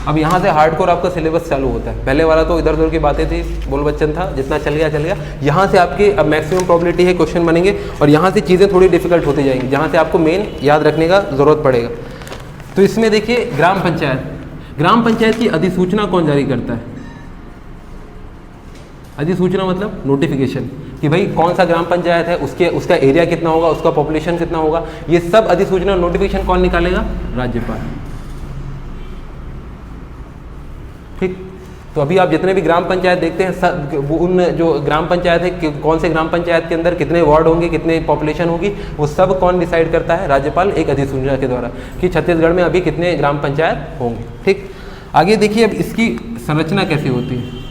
अब यहाँ से हार्डकोर आपका सिलेबस चालू होता है। पहले वाला तो इधर उधर की बातें थी, बोल बच्चन था, जितना चल गया। यहाँ से आपकी अब मैक्सिमम प्रोबेबिलिटी है क्वेश्चन बनेंगे और यहाँ से चीज़ें थोड़ी डिफिकल्ट होती जाएंगी, जहाँ से आपको मेन याद रखने का ज़रूरत पड़ेगा। तो इसमें देखिए ग्राम पंचायत की अधिसूचना कौन जारी करता है? अधिसूचना मतलब नोटिफिकेशन कि भाई कौन सा ग्राम पंचायत है, उसका एरिया कितना होगा, उसका पॉपुलेशन कितना होगा, ये सब अधिसूचना नोटिफिकेशन कौन निकालेगा? राज्यपाल। ठीक, तो अभी आप जितने भी ग्राम पंचायत देखते हैं सब उन जो ग्राम पंचायत है, कौन से ग्राम पंचायत के अंदर कितने वार्ड होंगे, कितने पॉपुलेशन होगी, वो सब कौन डिसाइड करता है? राज्यपाल, एक अधिसूचना के द्वारा कि छत्तीसगढ़ में अभी कितने ग्राम पंचायत होंगे। ठीक, आगे देखिए अब इसकी संरचना कैसे होती है।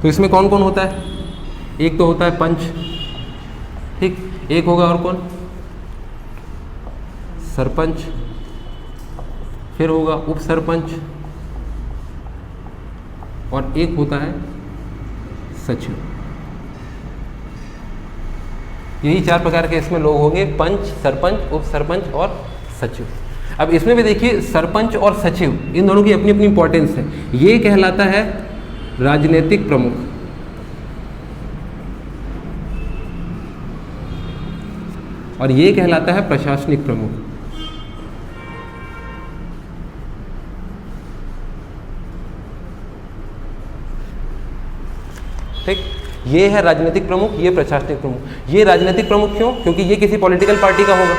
तो इसमें कौन कौन होता है? एक तो होता है पंच, ठीक, एक होगा और कौन? सरपंच, फिर होगा उप सरपंच और एक होता है सचिव। यही 4 प्रकार के इसमें लोग होंगे, पंच, सरपंच, उप सरपंच और सचिव। अब इसमें भी देखिए सरपंच और सचिव, इन दोनों की अपनी अपनी इंपॉर्टेंस है। ये कहलाता है राजनीतिक प्रमुख और ये कहलाता है प्रशासनिक प्रमुख। ठीक, ये है राजनीतिक प्रमुख, ये प्रशासनिक प्रमुख। ये राजनीतिक प्रमुख क्यों? क्योंकि ये किसी पॉलिटिकल पार्टी का होगा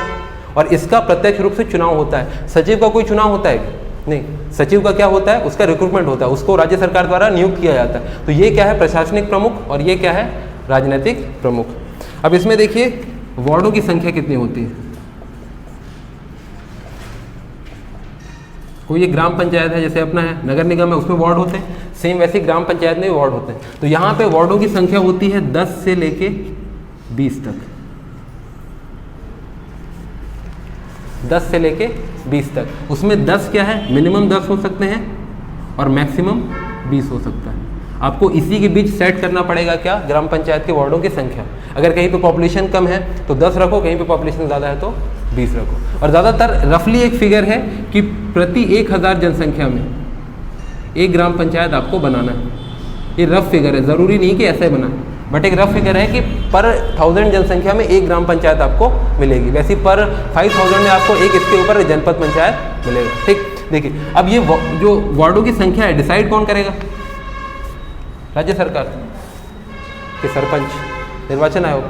और इसका प्रत्यक्ष रूप से चुनाव होता है। सचिव का कोई चुनाव होता है नहीं, सचिव का क्या होता है? उसका रिक्रूटमेंट होता है, उसको राज्य सरकार द्वारा नियुक्त किया जाता है। तो ये क्या है? प्रशासनिक प्रमुख और ये क्या है? राजनीतिक प्रमुख। अब इसमें देखिए वार्डों की संख्या कितनी होती है। कोई ये ग्राम पंचायत है, जैसे अपना है नगर निगम है, उसमें वार्ड होते हैं, सेम वैसे ग्राम पंचायत में भी वार्ड होते हैं। तो यहाँ पे वार्डों की संख्या होती है 10 से लेके 20 तक। 10 से लेके 20 तक। उसमें 10 क्या है? मिनिमम 10 हो सकते हैं और मैक्सिमम 20 हो सकता है। आपको इसी के बीच सेट करना पड़ेगा क्या? ग्राम पंचायत के वार्डों की संख्या। अगर कहीं पे पॉपुलेशन कम है तो 10 रखो, कहीं पे पॉपुलेशन ज़्यादा है तो 20 रखो। और ज़्यादातर रफली एक फिगर है कि प्रति 1000 जनसंख्या में एक ग्राम पंचायत आपको बनाना है। ये रफ फिगर है, ज़रूरी नहीं कि ऐसे बना, बट एक रफ फिगर है कि पर 1000 जनसंख्या में एक ग्राम पंचायत आपको मिलेगी। वैसे पर 5000 में आपको एक इसके ऊपर जनपद पंचायत मिलेगा। ठीक, देखिए अब ये जो वार्डों की संख्या है डिसाइड कौन करेगा? राज्य सरकार के सरपंच, निर्वाचन आयोग।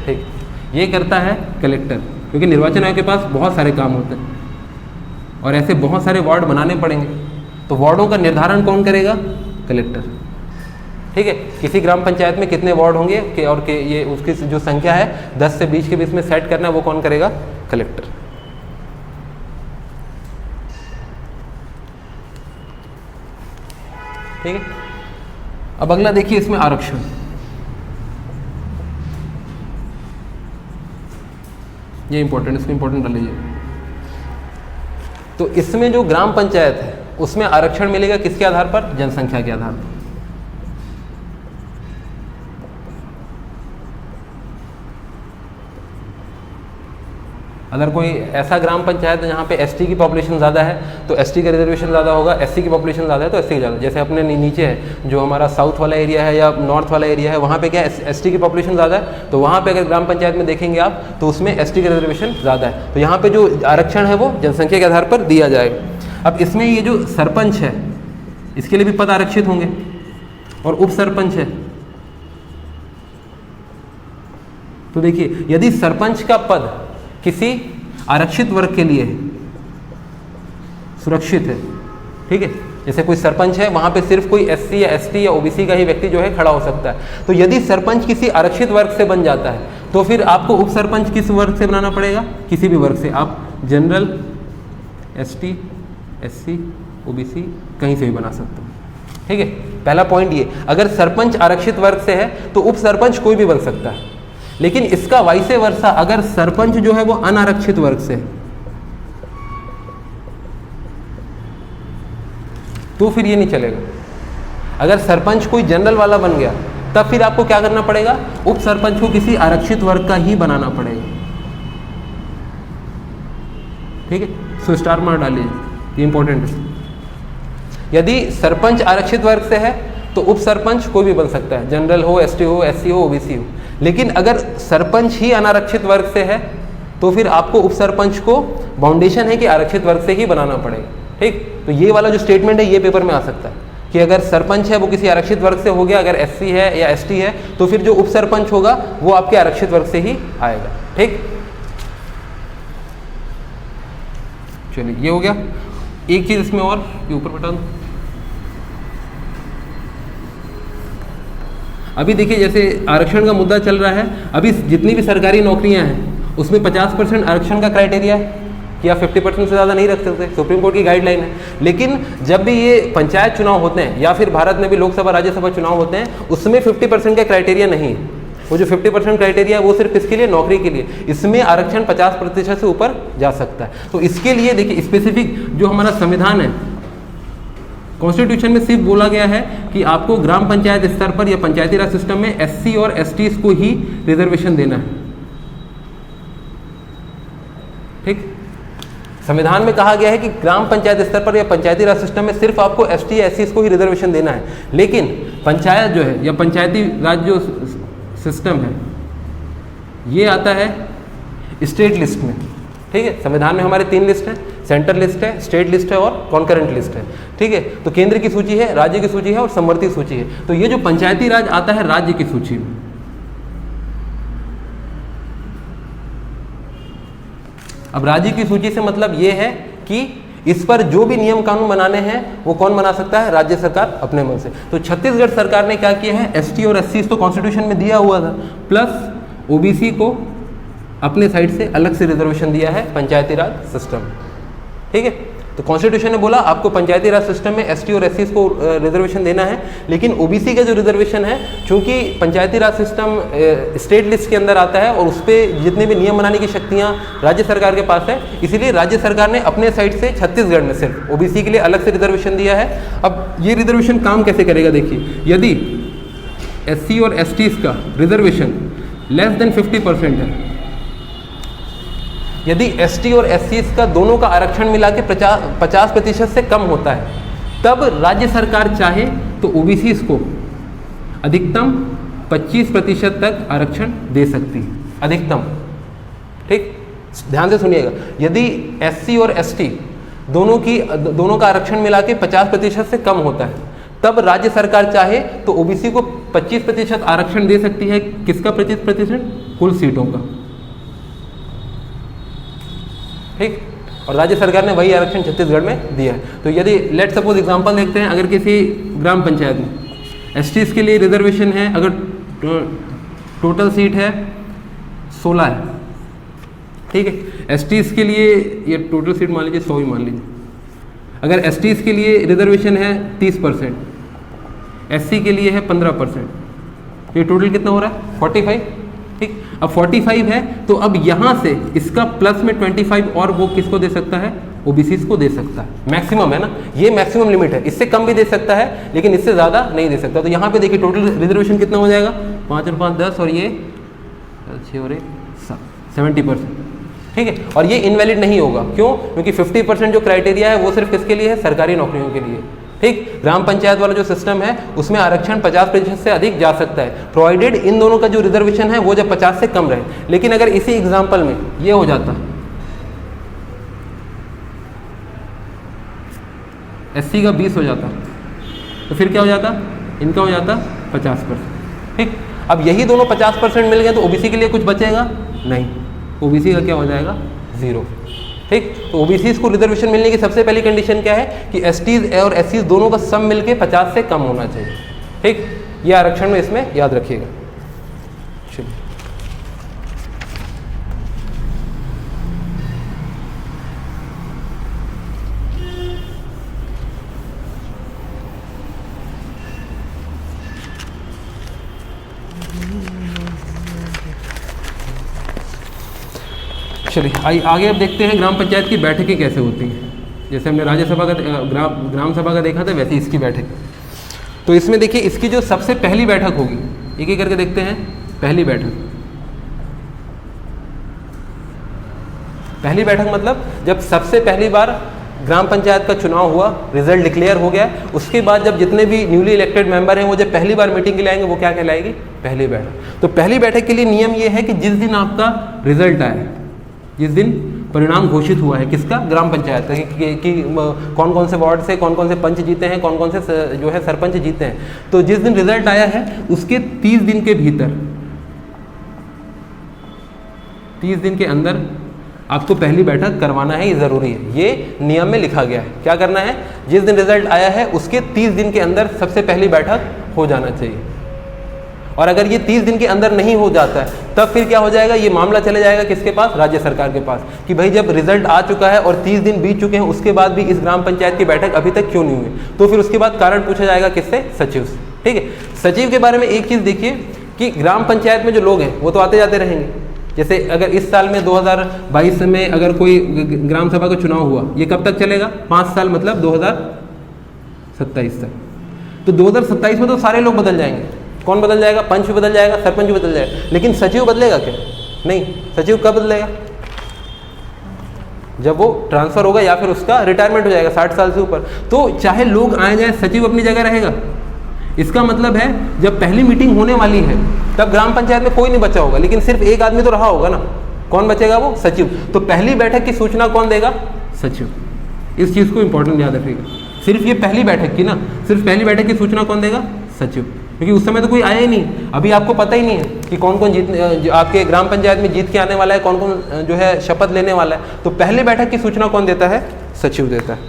ठीक, ये करता है कलेक्टर, क्योंकि निर्वाचन आयोग के पास बहुत सारे काम होते हैं और ऐसे बहुत सारे वार्ड बनाने पड़ेंगे। तो वार्डों का निर्धारण कौन करेगा? कलेक्टर। ठीक है, किसी ग्राम पंचायत में कितने वार्ड होंगे कि और कि ये उसकी जो संख्या है 10 से 20 के बीच में सेट करना है, वो कौन करेगा? कलेक्टर। ठीक है, अब अगला देखिए इसमें आरक्षण। ये इंपॉर्टेंट, इसको इंपॉर्टेंट डाल लीजिए। तो इसमें जो ग्राम पंचायत है उसमें आरक्षण मिलेगा किसके आधार पर? जनसंख्या के आधार पर। अगर कोई ऐसा ग्राम पंचायत है जहाँ पे एसटी की पॉपुलेशन ज़्यादा है तो एसटी का रिजर्वेशन ज़्यादा होगा, एससी की पॉपुलेशन ज़्यादा है तो एससी की ज़्यादा। जैसे अपने नीचे है जो हमारा साउथ वाला एरिया है या नॉर्थ वाला एरिया है, वहाँ पे क्या एसटी की पॉपुलेशन ज़्यादा है, तो वहाँ पे अगर ग्राम पंचायत में देखेंगे आप तो उसमें एसटी का रिजर्वेशन ज़्यादा है। तो यहाँ पर जो आरक्षण है वो जनसंख्या के आधार पर दिया जाएगा। अब इसमें ये जो सरपंच है इसके लिए भी पद आरक्षित होंगे और उप सरपंच है। तो देखिए यदि सरपंच का पद किसी आरक्षित वर्ग के लिए सुरक्षित है, ठीक है, जैसे कोई सरपंच है वहां पे सिर्फ कोई एससी या एसटी या ओबीसी का ही व्यक्ति जो है खड़ा हो सकता है, तो यदि सरपंच किसी आरक्षित वर्ग से बन जाता है तो फिर आपको उप सरपंच किस वर्ग से बनाना पड़ेगा? किसी भी वर्ग से। आप जनरल, एसटी, एससी, ओबीसी कहीं से भी बना सकते हो। ठीक है, पहला पॉइंट ये, अगर सरपंच आरक्षित वर्ग से है तो उप सरपंच कोई भी बन सकता है। लेकिन इसका वाइसे वर्सा, अगर सरपंच जो है वो अनारक्षित वर्ग से है तो फिर ये नहीं चलेगा। अगर सरपंच कोई जनरल वाला बन गया तब फिर आपको क्या करना पड़ेगा? उप सरपंच को किसी आरक्षित वर्ग का ही बनाना पड़ेगा। ठीक है, सो स्टार मार्क डालिए, ये इंपॉर्टेंट है। यदि सरपंच आरक्षित वर्ग से है तो उप सरपंच कोई भी बन सकता है, जनरल हो, एसटी हो, एससी हो, ओबीसी हो। लेकिन अगर सरपंच ही अनारक्षित वर्ग से है तो फिर आपको उप सरपंच को बाउंडेशन है कि आरक्षित वर्ग से ही बनाना पड़ेगा। ठीक, तो ये वाला जो स्टेटमेंट है ये पेपर में आ सकता है कि अगर सरपंच है वो किसी आरक्षित वर्ग से हो गया, अगर एससी है या एसटी है तो फिर जो उप सरपंच होगा वो आपके आरक्षित वर्ग से ही आएगा। ठीक, चलिए ये हो गया। एक चीज इसमें और, ये ऊपर बता दूं। अभी देखिए जैसे आरक्षण का मुद्दा चल रहा है, अभी जितनी भी सरकारी नौकरियां हैं उसमें 50% आरक्षण का क्राइटेरिया है कि आप 50% से ज़्यादा नहीं रख सकते, सुप्रीम कोर्ट की गाइडलाइन है। लेकिन जब भी ये पंचायत चुनाव होते हैं या फिर भारत में भी लोकसभा राज्यसभा चुनाव होते हैं उसमें 50% का क्राइटेरिया नहीं है। वो जो 50% क्राइटेरिया है वो सिर्फ किसके लिए, नौकरी के लिए। इसमें आरक्षण 50% से ऊपर जा सकता है। तो इसके लिए देखिए स्पेसिफिक जो हमारा संविधान है, कॉन्स्टिट्यूशन में सिर्फ बोला गया है कि आपको ग्राम पंचायत स्तर पर या पंचायती राज सिस्टम में एससी और एसटी को ही रिजर्वेशन देना है। ठीक, संविधान में कहा गया है कि ग्राम पंचायत स्तर पर या पंचायती राज सिस्टम में सिर्फ आपको एसटी या एससी को ही रिजर्वेशन देना है। लेकिन पंचायत जो है या पंचायती राज जो सिस्टम है ये आता है स्टेट लिस्ट में। ठीक है, संविधान में हमारे 3 लिस्ट हैं, सेंटर लिस्ट है, स्टेट लिस्ट है और कॉन्करेंट लिस्ट है। ठीक है, तो केंद्र की सूची है, राज्य की सूची है और समवर्ती सूची है। तो ये जो पंचायती राज आता है राज्य की सूची में। अब राज्य की सूची से मतलब ये है कि इस पर जो भी नियम कानून बनाने हैं वो कौन बना सकता है, राज्य सरकार अपने मन से। तो छत्तीसगढ़ सरकार ने क्या किया है, एसटी और एससी तो कॉन्स्टिट्यूशन में दिया हुआ था, प्लस ओबीसी को अपने साइड से अलग से रिजर्वेशन दिया है पंचायती राज सिस्टम। ठीक है, तो कॉन्स्टिट्यूशन ने बोला आपको पंचायती राज सिस्टम में एसटी और एससी को रिजर्वेशन देना है। लेकिन ओबीसी का जो रिजर्वेशन है, चूंकि पंचायती राज सिस्टम स्टेट लिस्ट के अंदर आता है और उस पर जितने भी नियम बनाने की शक्तियां राज्य सरकार के पास है, इसीलिए राज्य सरकार ने अपने साइड से छत्तीसगढ़ में सिर्फ ओबीसी के लिए अलग से रिजर्वेशन दिया है। अब ये रिजर्वेशन काम कैसे करेगा, देखिए यदि एससी और एसटी का रिजर्वेशन लेस देन 50% है, यदि एसटी और एससी का दोनों का आरक्षण मिला के 50% से कम होता है, तब राज्य सरकार चाहे तो ओबीसी को अधिकतम 25% तक आरक्षण दे सकती है, अधिकतम। ठीक, ध्यान से सुनिएगा, यदि एससी और एसटी दोनों का आरक्षण मिला के 50% से कम होता है, तब राज्य सरकार चाहे तो ओबीसी को 25% आरक्षण दे सकती है। किसका 25%? कुल सीटों का। ठीक, और राज्य सरकार ने वही आरक्षण छत्तीसगढ़ में दिया है। तो यदि लेट सपोज एग्जांपल देखते हैं, अगर किसी ग्राम पंचायत में एसटीज के लिए रिजर्वेशन है, अगर टोटल सीट है 16 है, ठीक है, एसटीज के लिए ये टोटल सीट मान लीजिए 100 ही मान लीजिए। अगर एसटीज के लिए रिजर्वेशन है 30%, एससी के लिए है 15%, ये टोटल कितना हो रहा है 45। ठीक, अब 45 है तो अब यहाँ से इसका प्लस में 25 और वो किसको दे सकता है, ओबीसी को दे सकता है। मैक्सिमम है ना, ये मैक्सिमम लिमिट है, इससे कम भी दे सकता है लेकिन इससे ज़्यादा नहीं दे सकता। तो यहाँ पे देखिए टोटल रिजर्वेशन कितना हो जाएगा, 5 और 5 10 और ये 6 और 1 70%। ठीक है, और ये इनवैलिड नहीं होगा, क्यों? क्योंकि 50% जो क्राइटेरिया है वो सिर्फ किसके लिए है, सरकारी नौकरियों के लिए। ठीक, ग्राम पंचायत वाला जो सिस्टम है उसमें आरक्षण 50% से अधिक जा सकता है, प्रोवाइडेड इन दोनों का जो रिजर्वेशन है वो जब 50 से कम रहे। लेकिन अगर इसी एग्जांपल में ये हो जाता, एससी का 20 हो जाता, तो फिर क्या हो जाता, इनका हो जाता 50%। ठीक, अब यही दोनों 50% मिल गए तो ओबीसी के लिए कुछ बचेगा नहीं, ओबीसी का क्या हो जाएगा 0। ठीक, तो ओबीसी को रिजर्वेशन मिलने की सबसे पहली कंडीशन क्या है कि एसटीज और एससीज दोनों का सम मिलके 50 से कम होना चाहिए। ठीक, ये आरक्षण में इसमें याद रखिएगा। चलिए, चलिए आगे अब देखते हैं ग्राम पंचायत की बैठकें कैसे होती हैं। जैसे हमने राज्यसभा का ग्राम सभा का देखा था, वैसे इसकी बैठक। तो इसमें देखिए इसकी जो सबसे पहली बैठक होगी, एक एक करके देखते हैं। पहली बैठक पहली बैठक मतलब जब सबसे पहली बार ग्राम पंचायत का चुनाव हुआ, रिजल्ट डिक्लेयर हो गया, उसके बाद जब जितने भी न्यूली इलेक्टेड मेंबर हैं वो जब पहली बार मीटिंग के लिए आएंगे वो क्या कहलाएगी? पहली बैठक। तो पहली बैठक के लिए नियम ये है कि जिस दिन आपका रिजल्ट आया, जिस दिन परिणाम घोषित हुआ है किसका? ग्राम पंचायत का, कि कौन कौन से वार्ड से कौन कौन से पंच जीते हैं, कौन कौन से जो है सरपंच जीते हैं, तो जिस दिन रिजल्ट आया है उसके 30 दिन के भीतर, 30 दिन के अंदर आपको पहली बैठक करवाना है, ये ज़रूरी है, ये नियम में लिखा गया है। क्या करना है? जिस दिन रिजल्ट आया है उसके 30 दिन के अंदर सबसे पहली बैठक हो जाना चाहिए। और अगर ये 30 दिन के अंदर नहीं हो जाता है तब फिर क्या हो जाएगा? ये मामला चले जाएगा किसके पास? राज्य सरकार के पास, कि भाई जब रिजल्ट आ चुका है और 30 दिन बीत चुके हैं उसके बाद भी इस ग्राम पंचायत की बैठक अभी तक क्यों नहीं हुई, तो फिर उसके बाद कारण पूछा जाएगा किससे? सचिव से। ठीक है। सचिव के बारे में एक चीज़ देखिए कि ग्राम पंचायत में जो लोग हैं वो तो आते जाते रहेंगे। जैसे अगर इस साल में 2022 में अगर कोई ग्राम सभा का चुनाव हुआ, ये कब तक चलेगा? 5 साल, मतलब 2027 तक। तो 2027 में तो सारे लोग बदल जाएंगे। कौन बदल जाएगा? पंच भी बदल जाएगा, सरपंच भी बदल जाएगा, लेकिन सचिव बदलेगा क्या? नहीं। सचिव कब बदलेगा? जब वो ट्रांसफर होगा या फिर उसका रिटायरमेंट हो जाएगा 60 साल से ऊपर। तो चाहे लोग आए जाए, सचिव अपनी जगह रहेगा। इसका मतलब है जब पहली मीटिंग होने वाली है तब ग्राम पंचायत में कोई नहीं बचा होगा, लेकिन सिर्फ एक आदमी तो रहा होगा ना। कौन बचेगा? वो सचिव। तो पहली बैठक की सूचना कौन देगा? सचिव। इस चीज़ को इंपॉर्टेंट याद रखिएगा। सिर्फ ये पहली बैठक की ना, सिर्फ पहली बैठक की सूचना कौन देगा? सचिव। क्योंकि उस समय तो कोई आया ही नहीं, अभी आपको पता ही नहीं है कि कौन कौन आपके ग्राम पंचायत में जीत के आने वाला है, कौन कौन जो है शपथ लेने वाला है। तो पहले बैठक की सूचना कौन देता है? सचिव देता है।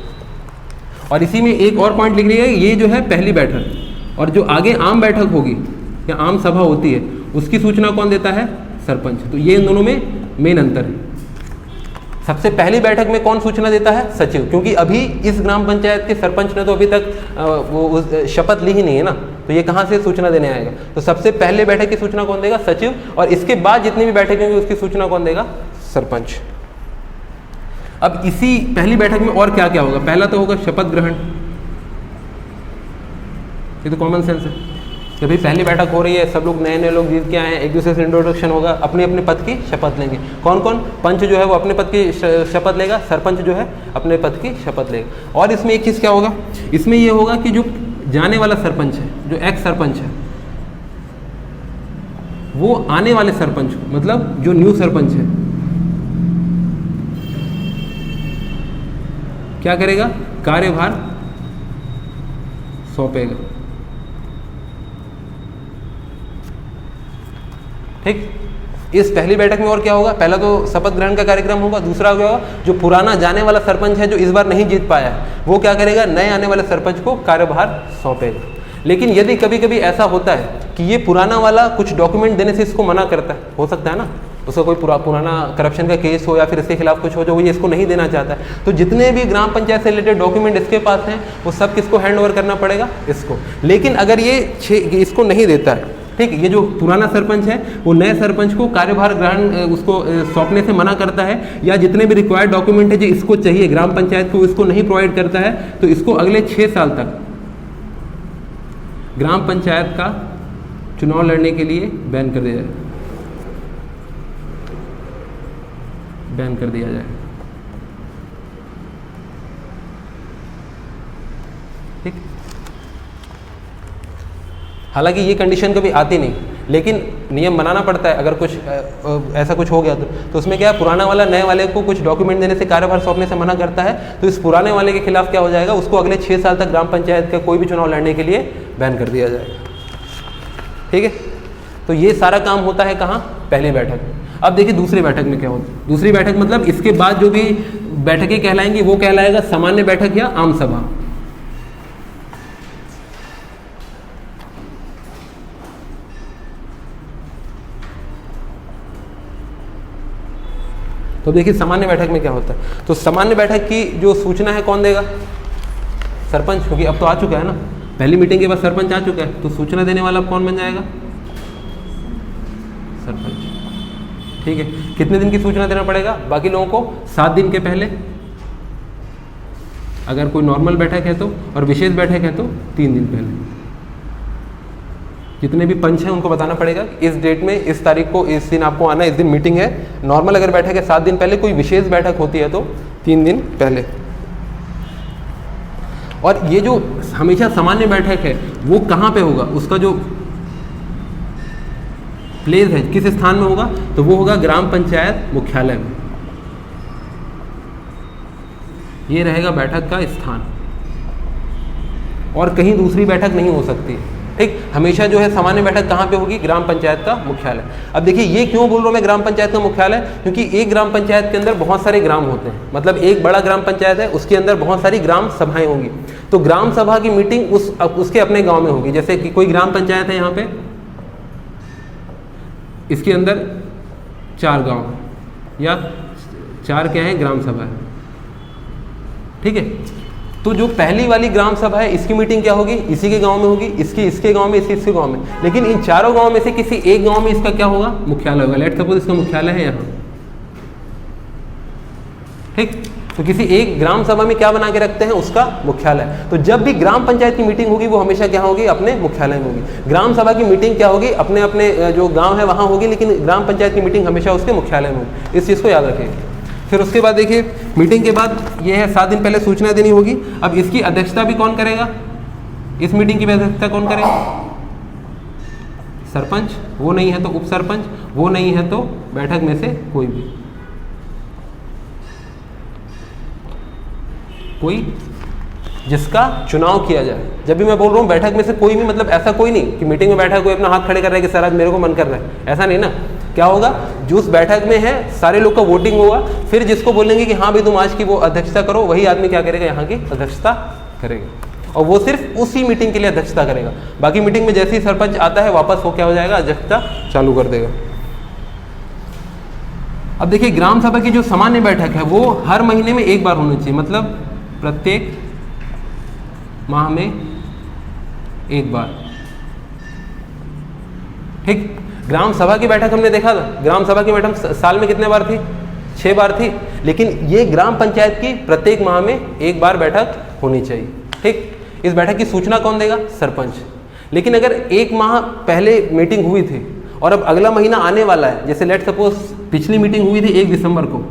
और इसी में एक और पॉइंट लिख लीजिएगा, ये जो है पहली बैठक, और जो आगे आम बैठक होगी या आम सभा होती है उसकी सूचना कौन देता है? सरपंच। तो ये इन दोनों में मेन अंतर है। सबसे पहली बैठक में कौन सूचना देता है? सचिव, क्योंकि अभी इस ग्राम पंचायत के सरपंच ने तो अभी तक वो शपथ ली ही नहीं है ना, तो ये कहाँ से सूचना देने आएगा? तो सबसे पहले बैठक की सूचना कौन देगा? सचिव। और इसके बाद जितनी भी बैठक होंगी उसकी सूचना कौन देगा? सरपंच। अब इसी पहली बैठक में और क्या क्या होगा? पहला तो होगा शपथ ग्रहण, ये तो कॉमन सेंस है कि भाई पहली बैठक हो रही है, सब लोग नए नए लोग जीत के आए हैं, एक दूसरे से इंट्रोडक्शन होगा, अपने अपने पद की शपथ लेंगे। कौन कौन? पंच जो है वो अपने पद की शपथ लेगा, सरपंच जो है अपने पद की शपथ लेगा। और इसमें एक चीज़ क्या होगा? इसमें ये होगा कि जो जाने वाला सरपंच है, जो एक्स सरपंच है, वो आने वाले सरपंच को, मतलब जो न्यू सरपंच है, क्या करेगा? कार्यभार सौंपेगा। ठीक। इस पहली बैठक में और क्या होगा? पहला तो शपथ ग्रहण का कार्यक्रम होगा, दूसरा क्या होगा? जो पुराना जाने वाला सरपंच है जो इस बार नहीं जीत पाया है वो क्या करेगा? नए आने वाले सरपंच को कार्यभार सौंपेगा। लेकिन यदि कभी कभी ऐसा होता है कि ये पुराना वाला कुछ डॉक्यूमेंट देने से इसको मना करता है, हो सकता है ना, उसका कोई पुराना करप्शन का केस हो या फिर इसके खिलाफ कुछ हो जो ये इसको नहीं देना चाहता है, तो जितने भी ग्राम पंचायत से रिलेटेड डॉक्यूमेंट इसके पास हैं वो सब किसको हैंड ओवर करना पड़ेगा? इसको। लेकिन अगर ये इसको नहीं देता है, ठीक, ये जो पुराना सरपंच है वो नए सरपंच को कार्यभार ग्रहण उसको सौंपने से मना करता है, या जितने भी रिक्वायर्ड डॉक्यूमेंट है जो इसको चाहिए ग्राम पंचायत को, इसको नहीं प्रोवाइड करता है, तो इसको अगले 6 साल तक ग्राम पंचायत का चुनाव लड़ने के लिए बैन कर दिया जाए, बैन कर दिया जाए। ठीक। हालांकि ये कंडीशन कभी आती नहीं, लेकिन नियम बनाना पड़ता है। अगर कुछ ऐसा कुछ हो गया तो उसमें क्या है, पुराना वाला नए वाले को कुछ डॉक्यूमेंट देने से कार्यभार सौंपने से मना करता है, तो इस पुराने वाले के खिलाफ क्या हो जाएगा? उसको अगले 6 साल तक ग्राम पंचायत का कोई भी चुनाव लड़ने के लिए बैन कर दिया जाएगा। ठीक है। तो ये सारा काम होता है कहाँ? पहली बैठक। अब देखिए दूसरी बैठक में क्या होता है। दूसरी बैठक मतलब इसके बाद जो भी बैठकें कहलाएंगी वो कहलाएगा सामान्य बैठक या आम सभा। तो देखिए सामान्य बैठक में क्या होता है। तो सामान्य बैठक की जो सूचना है कौन देगा? सरपंच, क्योंकि अब तो आ चुका है ना, पहली मीटिंग के बाद सरपंच आ चुका है, तो सूचना देने वाला कौन बन जाएगा? सरपंच। ठीक है। कितने दिन की सूचना देना पड़ेगा बाकी लोगों को? 7 दिन के पहले, अगर कोई नॉर्मल बैठक है तो, और विशेष बैठक है तो 3 दिन पहले। जितने भी पंच हैं उनको बताना पड़ेगा इस डेट में, इस तारीख को, इस दिन आपको आना है, इस दिन मीटिंग है। नॉर्मल अगर बैठक है 7 दिन पहले, कोई विशेष बैठक होती है तो 3 दिन पहले। और ये जो हमेशा सामान्य बैठक है वो कहाँ पे होगा, उसका जो प्लेस है किस स्थान में होगा, तो वो होगा ग्राम पंचायत मुख्यालय में। ये रहेगा बैठक का स्थान, और कहीं दूसरी बैठक नहीं हो सकती, ठीक। हमेशा जो है सामान्य बैठक कहाँ पे होगी, ग्राम पंचायत का मुख्यालय। अब देखिए ये क्यों बोल रहा हूँ मैं ग्राम पंचायत का मुख्यालय, क्योंकि एक ग्राम पंचायत के अंदर बहुत सारे ग्राम होते हैं, मतलब एक बड़ा ग्राम पंचायत है, उसके अंदर बहुत सारी ग्राम सभाएं होंगी। तो ग्राम सभा की मीटिंग उसके अपने गाँव में होगी। जैसे कि कोई ग्राम पंचायत है यहाँ पे, इसके अंदर 4 गाँव या 4 क्या है ग्राम सभा है, ठीक है। तो जो पहली वाली ग्राम सभा है इसकी मीटिंग क्या होगी, इसी के गांव में होगी, इसकी इसके गांव में, इसके गांव में। लेकिन इन चारों गांव में से किसी एक गांव में इसका क्या होगा, मुख्यालय होगा। लेट सपोज इसका मुख्यालय है यहाँ, ठीक। तो किसी एक ग्राम सभा में क्या बना के रखते हैं, उसका मुख्यालय। तो जब भी ग्राम पंचायत की मीटिंग होगी वो हमेशा क्या होगी, अपने मुख्यालय में होगी। ग्राम सभा की मीटिंग क्या होगी, अपने अपने जो गाँव है वहाँ होगी, लेकिन ग्राम पंचायत की मीटिंग हमेशा उसके मुख्यालय में होगी। इस चीज़ को याद रखिए। फिर उसके बाद देखिए मीटिंग के बाद ये है 7 दिन पहले सूचना देनी होगी। अब इसकी अध्यक्षता भी कौन करेगा, इस मीटिंग की अध्यक्षता कौन करेगा, सरपंच, वो नहीं है तो उप सरपंच, वो नहीं है तो बैठक में से कोई जिसका चुनाव किया जाए। जब भी मैं बोल रहा हूँ बैठक में से कोई भी, मतलब ऐसा कोई नहीं कि मीटिंग में बैठा कोई अपना हाथ खड़े कर रहा है कि सर आज मेरे को मन कर रहा है, ऐसा नहीं ना। क्या होगा, जो उस बैठक में है सारे लोग का वोटिंग होगा, फिर जिसको बोलेंगे कि हाँ भाई तुम आज की वो अध्यक्षता करो, वही आदमी क्या करेगा, यहाँ की अध्यक्षता करेगा। और वो सिर्फ उसी मीटिंग के लिए अध्यक्षता करेगा। बाकी मीटिंग में जैसे ही सरपंच आता है वापस वो क्या हो जाएगा, अध्यक्षता चालू कर देगा। अब देखिए ग्राम सभा की जो सामान्य बैठक है वो हर महीने में एक बार होनी चाहिए, मतलब प्रत्येक माह में एक बार, ठीक। ग्राम सभा की बैठक हमने देखा था, ग्राम सभा की बैठक साल में कितने बार थी, 6 बार थी। लेकिन ये ग्राम पंचायत की प्रत्येक माह में एक बार बैठक होनी चाहिए, ठीक। इस बैठक की सूचना कौन देगा, सरपंच। लेकिन अगर एक माह पहले मीटिंग हुई थी और अब अगला महीना आने वाला है, जैसे लेट सपोज पिछली मीटिंग हुई थी 1 दिसंबर को,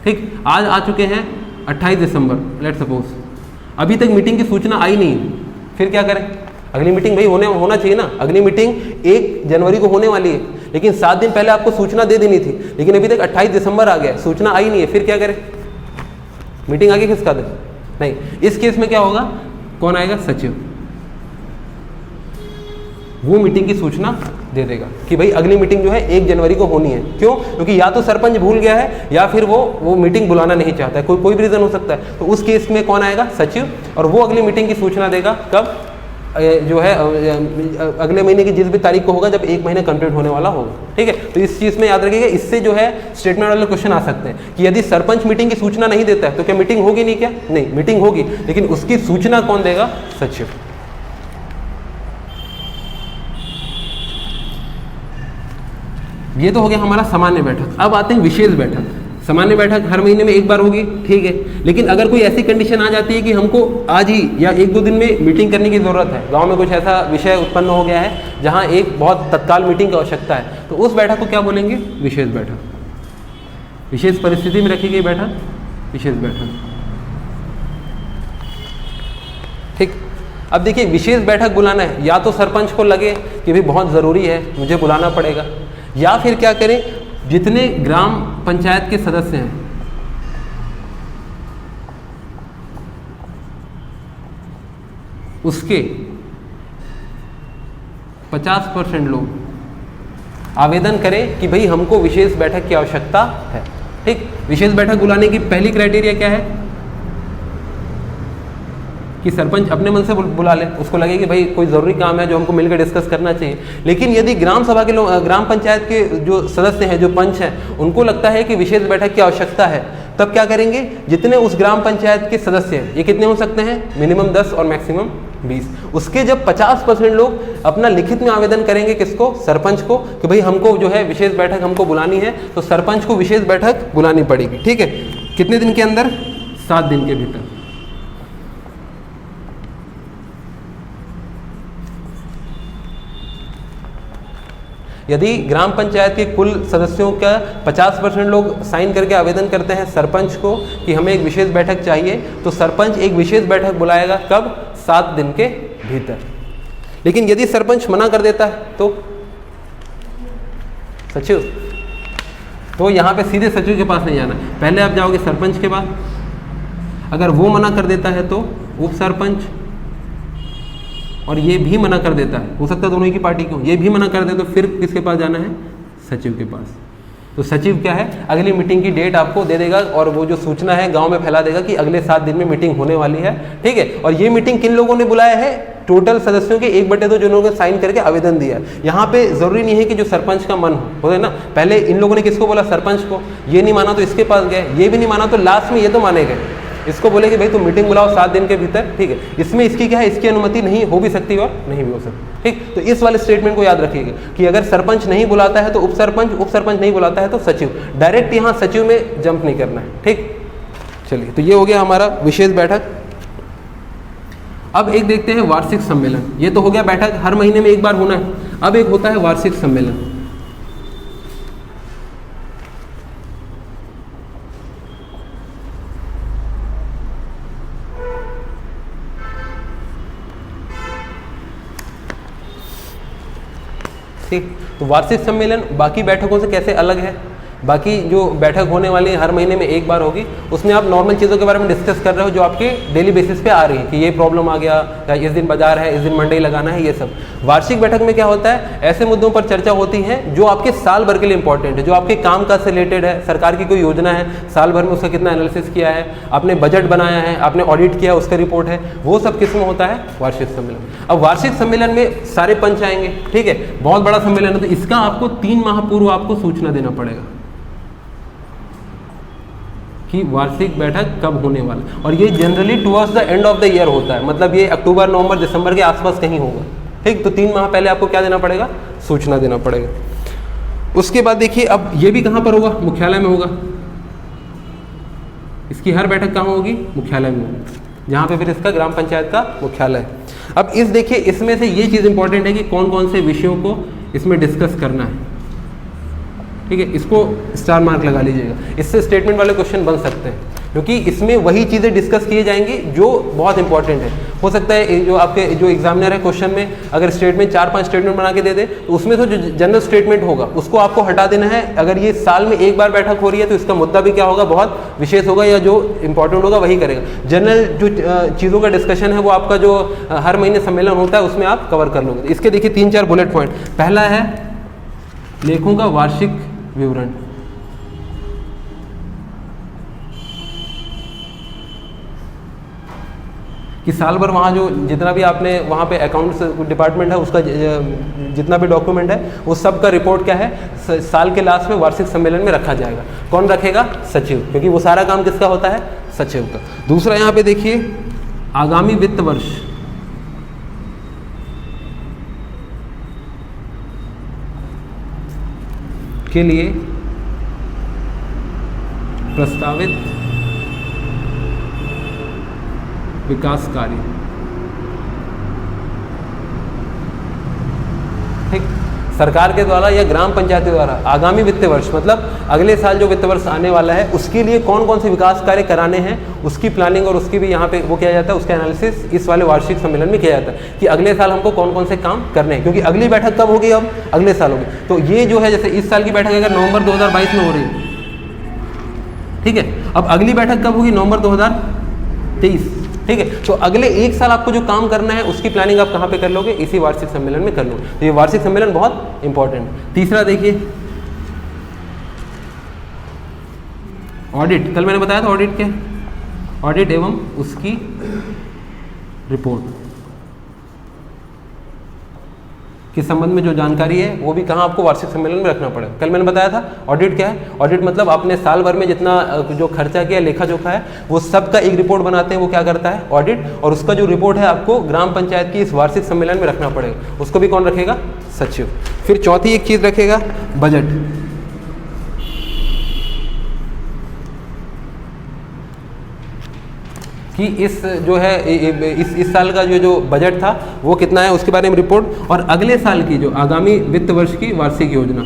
ठीक। आज आ चुके हैं 28 दिसंबर लेट सपोज, अभी तक मीटिंग की सूचना आई नहीं, फिर क्या करें, अगली मीटिंग भाई होना चाहिए ना। अगली मीटिंग 1 जनवरी को होने वाली है, लेकिन 7 दिन पहले आपको सूचना दे देनी थी, लेकिन अभी तक 28 दिसंबर आ गया, सूचना आई नहीं है, फिर क्या करें, मीटिंग आगे किसका दे, नहीं। इस केस में क्या होगा, कौन आएगा, सचिव, वो मीटिंग की सूचना दे देगा कि भाई अगली मीटिंग जो है 1 जनवरी को होनी है। क्यों, क्योंकि या तो सरपंच भूल गया है या फिर वो मीटिंग बुलाना नहीं चाहता है, कोई भी रीजन हो सकता है। तो उस केस में कौन आएगा, सचिव, और वो अगली मीटिंग की सूचना देगा कब, जो है अगले महीने की जिस भी तारीख को होगा, जब 1 महीना कंप्लीट होने वाला होगा, ठीक है। तो इस चीज़ में याद रखिएगा, इससे जो है स्टेटमेंट वाले क्वेश्चन आ सकते हैं कि यदि सरपंच मीटिंग की सूचना नहीं देता है तो क्या मीटिंग होगी नहीं, क्या नहीं, मीटिंग होगी, लेकिन उसकी सूचना कौन देगा, सचिव। ये तो हो गया हमारा सामान्य बैठक। अब आते हैं विशेष बैठक। सामान्य बैठक हर महीने में एक बार होगी, ठीक है। लेकिन अगर कोई ऐसी कंडीशन आ जाती है कि हमको आज ही या 1-2 दिन में मीटिंग करने की ज़रूरत है, गांव में कुछ ऐसा विषय उत्पन्न हो गया है जहां एक बहुत तत्काल मीटिंग की आवश्यकता है, तो उस बैठक को क्या बोलेंगे, विशेष बैठक। विशेष परिस्थिति में रखी गई बैठक, विशेष बैठक, ठीक। अब देखिए विशेष बैठक बुलाना है, या तो सरपंच को लगे कि भाई बहुत ज़रूरी है मुझे बुलाना पड़ेगा, या फिर क्या करें, जितने ग्राम पंचायत के सदस्य हैं उसके 50% लोग आवेदन करें कि भाई हमको विशेष बैठक की आवश्यकता है, ठीक। विशेष बैठक बुलाने की पहली क्राइटेरिया क्या है कि सरपंच अपने मन से बुला ले, उसको लगे कि भाई कोई ज़रूरी काम है जो हमको मिलकर डिस्कस करना चाहिए। लेकिन यदि ग्राम सभा के लोग, ग्राम पंचायत के जो सदस्य हैं, जो पंच हैं, उनको लगता है कि विशेष बैठक की आवश्यकता है, तब क्या करेंगे, जितने उस ग्राम पंचायत के सदस्य हैं, ये कितने हो सकते हैं, मिनिमम 10 और मैक्सिमम 20, उसके जब 50% लोग अपना लिखित में आवेदन करेंगे, किसको, सरपंच को, कि भाई हमको जो है विशेष बैठक हमको बुलानी है, तो सरपंच को विशेष बैठक बुलानी पड़ेगी, ठीक है। कितने दिन के अंदर, 7 दिन के भीतर। यदि ग्राम पंचायत के कुल सदस्यों का 50% लोग साइन करके आवेदन करते हैं सरपंच को कि हमें एक विशेष बैठक चाहिए, तो सरपंच एक विशेष बैठक बुलाएगा, कब? 7 दिन के भीतर। लेकिन यदि सरपंच मना कर देता है तो सचिव, तो यहाँ पे सीधे सचिव के पास नहीं जाना, पहले आप जाओगे सरपंच के पास, अगर वो मना कर देता है तो उप सरपंच, और ये भी मना कर देता है, हो सकता है दोनों ही की पार्टी को, ये भी मना कर दे तो फिर किसके पास जाना है? सचिव के पास। तो सचिव क्या है, अगली मीटिंग की डेट आपको दे देगा और वो जो सूचना है गांव में फैला देगा कि अगले 7 दिन में मीटिंग होने वाली है, ठीक है। और ये मीटिंग किन लोगों ने बुलाया है? टोटल सदस्यों के 1/2 जिन्होंने साइन करके आवेदन दिया है। यहाँ पे जरूरी नहीं है कि जो सरपंच का मन हो, है ना। पहले इन लोगों ने किसको बोला? सरपंच को। ये नहीं माना तो इसके पास गए, ये भी नहीं माना तो लास्ट में ये तो माने गए, इसको बोले कि भाई तुम मीटिंग बुलाओ 7 दिन के भीतर, ठीक है। इसमें इसकी क्या है, इसकी अनुमति नहीं हो भी सकती और नहीं भी हो सकती, ठीक। तो इस वाले स्टेटमेंट को याद रखिएगा कि अगर सरपंच नहीं बुलाता है तो उप सरपंच नहीं बुलाता है तो सचिव। डायरेक्ट यहाँ सचिव में जंप नहीं करना है, ठीक। चलिए, तो ये हो गया हमारा विशेष बैठक। अब एक देखते हैं वार्षिक सम्मेलन। ये तो हो गया बैठक, हर महीने में एक बार होना है। अब एक होता है वार्षिक सम्मेलन। ठीक, तो वार्षिक सम्मेलन बाकी बैठकों से कैसे अलग है? बाकी जो बैठक होने वाली है हर महीने में एक बार होगी, उसमें आप नॉर्मल चीज़ों के बारे में डिस्कस कर रहे हो जो आपके डेली बेसिस पे आ रही है कि ये प्रॉब्लम आ गया, या इस दिन बाजार है, इस दिन मंडी लगाना है, ये सब। वार्षिक बैठक में क्या होता है, ऐसे मुद्दों पर चर्चा होती है जो आपके साल भर के लिए इंपॉर्टेंट है, जो आपके काम काज से रिलेटेड है। सरकार की कोई योजना है, साल भर में उसका कितना एनालिसिस किया है, आपने बजट बनाया है, आपने ऑडिट किया, उसका रिपोर्ट है, वो सब किस में होता है? वार्षिक सम्मेलन। अब वार्षिक सम्मेलन में सारे पंच आएंगे, ठीक है, बहुत बड़ा सम्मेलन है, तो इसका आपको 3 माह पूर्व आपको सूचना देना पड़ेगा कि वार्षिक बैठक कब होने वाला है। और ये generally towards the end of the year होता है, मतलब ये अक्टूबर, नवंबर, दिसंबर के आसपास कहीं होगा, ठीक। तो 3 माह पहले आपको क्या देना पड़ेगा? सूचना देना पड़ेगा। उसके बाद देखिए, अब ये भी कहाँ पर होगा? मुख्यालय में होगा। इसकी हर बैठक कहाँ होगी? मुख्यालय में होगी, जहाँ पे फिर इसका ग्राम पंचायत का मुख्यालय है। अब इस देखिए, इसमें से ये चीज़ इंपॉर्टेंट है कि कौन कौन से विषयों को इसमें डिस्कस करना है, ठीक है। इसको स्टार मार्क लगा लीजिएगा, इससे स्टेटमेंट वाले क्वेश्चन बन सकते हैं, क्योंकि इसमें वही चीज़ें डिस्कस किए जाएंगी जो बहुत इंपॉर्टेंट है। हो सकता है जो आपके जो एग्जामिनर है क्वेश्चन में अगर स्टेटमेंट 4-5 स्टेटमेंट बना के दे दे, तो उसमें तो जो जनरल स्टेटमेंट होगा उसको आपको हटा देना है। अगर ये साल में एक बार बैठक हो रही है तो इसका मुद्दा भी क्या होगा? बहुत विशेष होगा, या जो इंपॉर्टेंट होगा वही करेगा। जनरल जो चीज़ों का डिस्कशन है वो आपका जो हर महीने सम्मेलन होता है उसमें आप कवर कर लोगे। इसके देखिए 3-4 बुलेट पॉइंट। पहला है लेखों का वार्षिक विवरण। कि साल भर वहाँ जो जितना भी आपने वहाँ पे अकाउंट्स डिपार्टमेंट है उसका जितना भी डॉक्यूमेंट है वो सब का रिपोर्ट क्या है, साल के लास्ट में वार्षिक सम्मेलन में रखा जाएगा। कौन रखेगा? सचिव, क्योंकि वो सारा काम किसका होता है? सचिव का। दूसरा यहाँ पे देखिए, आगामी वित्त वर्ष के लिए प्रस्तावित विकास कार्य, ठीक, सरकार के द्वारा या ग्राम पंचायत के द्वारा आगामी वित्त वर्ष मतलब अगले साल जो वित्त वर्ष आने वाला है उसके लिए कौन कौन से विकास कार्य कराने हैं उसकी प्लानिंग और उसकी भी यहाँ पे वो किया जाता है, उसका एनालिसिस इस वाले वार्षिक सम्मेलन में किया जाता है कि अगले साल हमको कौन कौन से काम करने हैं। क्योंकि अगली बैठक कब होगी? अब अगले साल होगी। तो ये जो है, जैसे इस साल की बैठक अगर नवंबर 2022 में हो रही है, ठीक है, अब अगली बैठक कब होगी? नवंबर 2023, ठीक है। तो अगले एक साल आपको जो काम करना है उसकी प्लानिंग आप कहाँ पे कर लोगे? इसी वार्षिक सम्मेलन में कर लोगे। तो ये वार्षिक सम्मेलन बहुत इंपॉर्टेंट है। तीसरा देखिए, ऑडिट। कल मैंने बताया था ऑडिट क्या है? ऑडिट एवं उसकी रिपोर्ट के संबंध में जो जानकारी है वो भी कहाँ आपको वार्षिक सम्मेलन में रखना पड़ेगा। कल मैंने बताया था ऑडिट क्या है? ऑडिट मतलब आपने साल भर में जितना जो खर्चा किया, लेखा जोखा है, वो सब का एक रिपोर्ट बनाते हैं, वो क्या करता है? ऑडिट। और उसका जो रिपोर्ट है आपको ग्राम पंचायत की इस वार्षिक सम्मेलन में रखना पड़ेगा। उसको भी कौन रखेगा? सचिव। फिर चौथी एक चीज रखेगा, बजट। कि इस जो है इस साल का जो बजट था वो कितना है उसके बारे में रिपोर्ट, और अगले साल की जो आगामी वित्त वर्ष की वार्षिक योजना।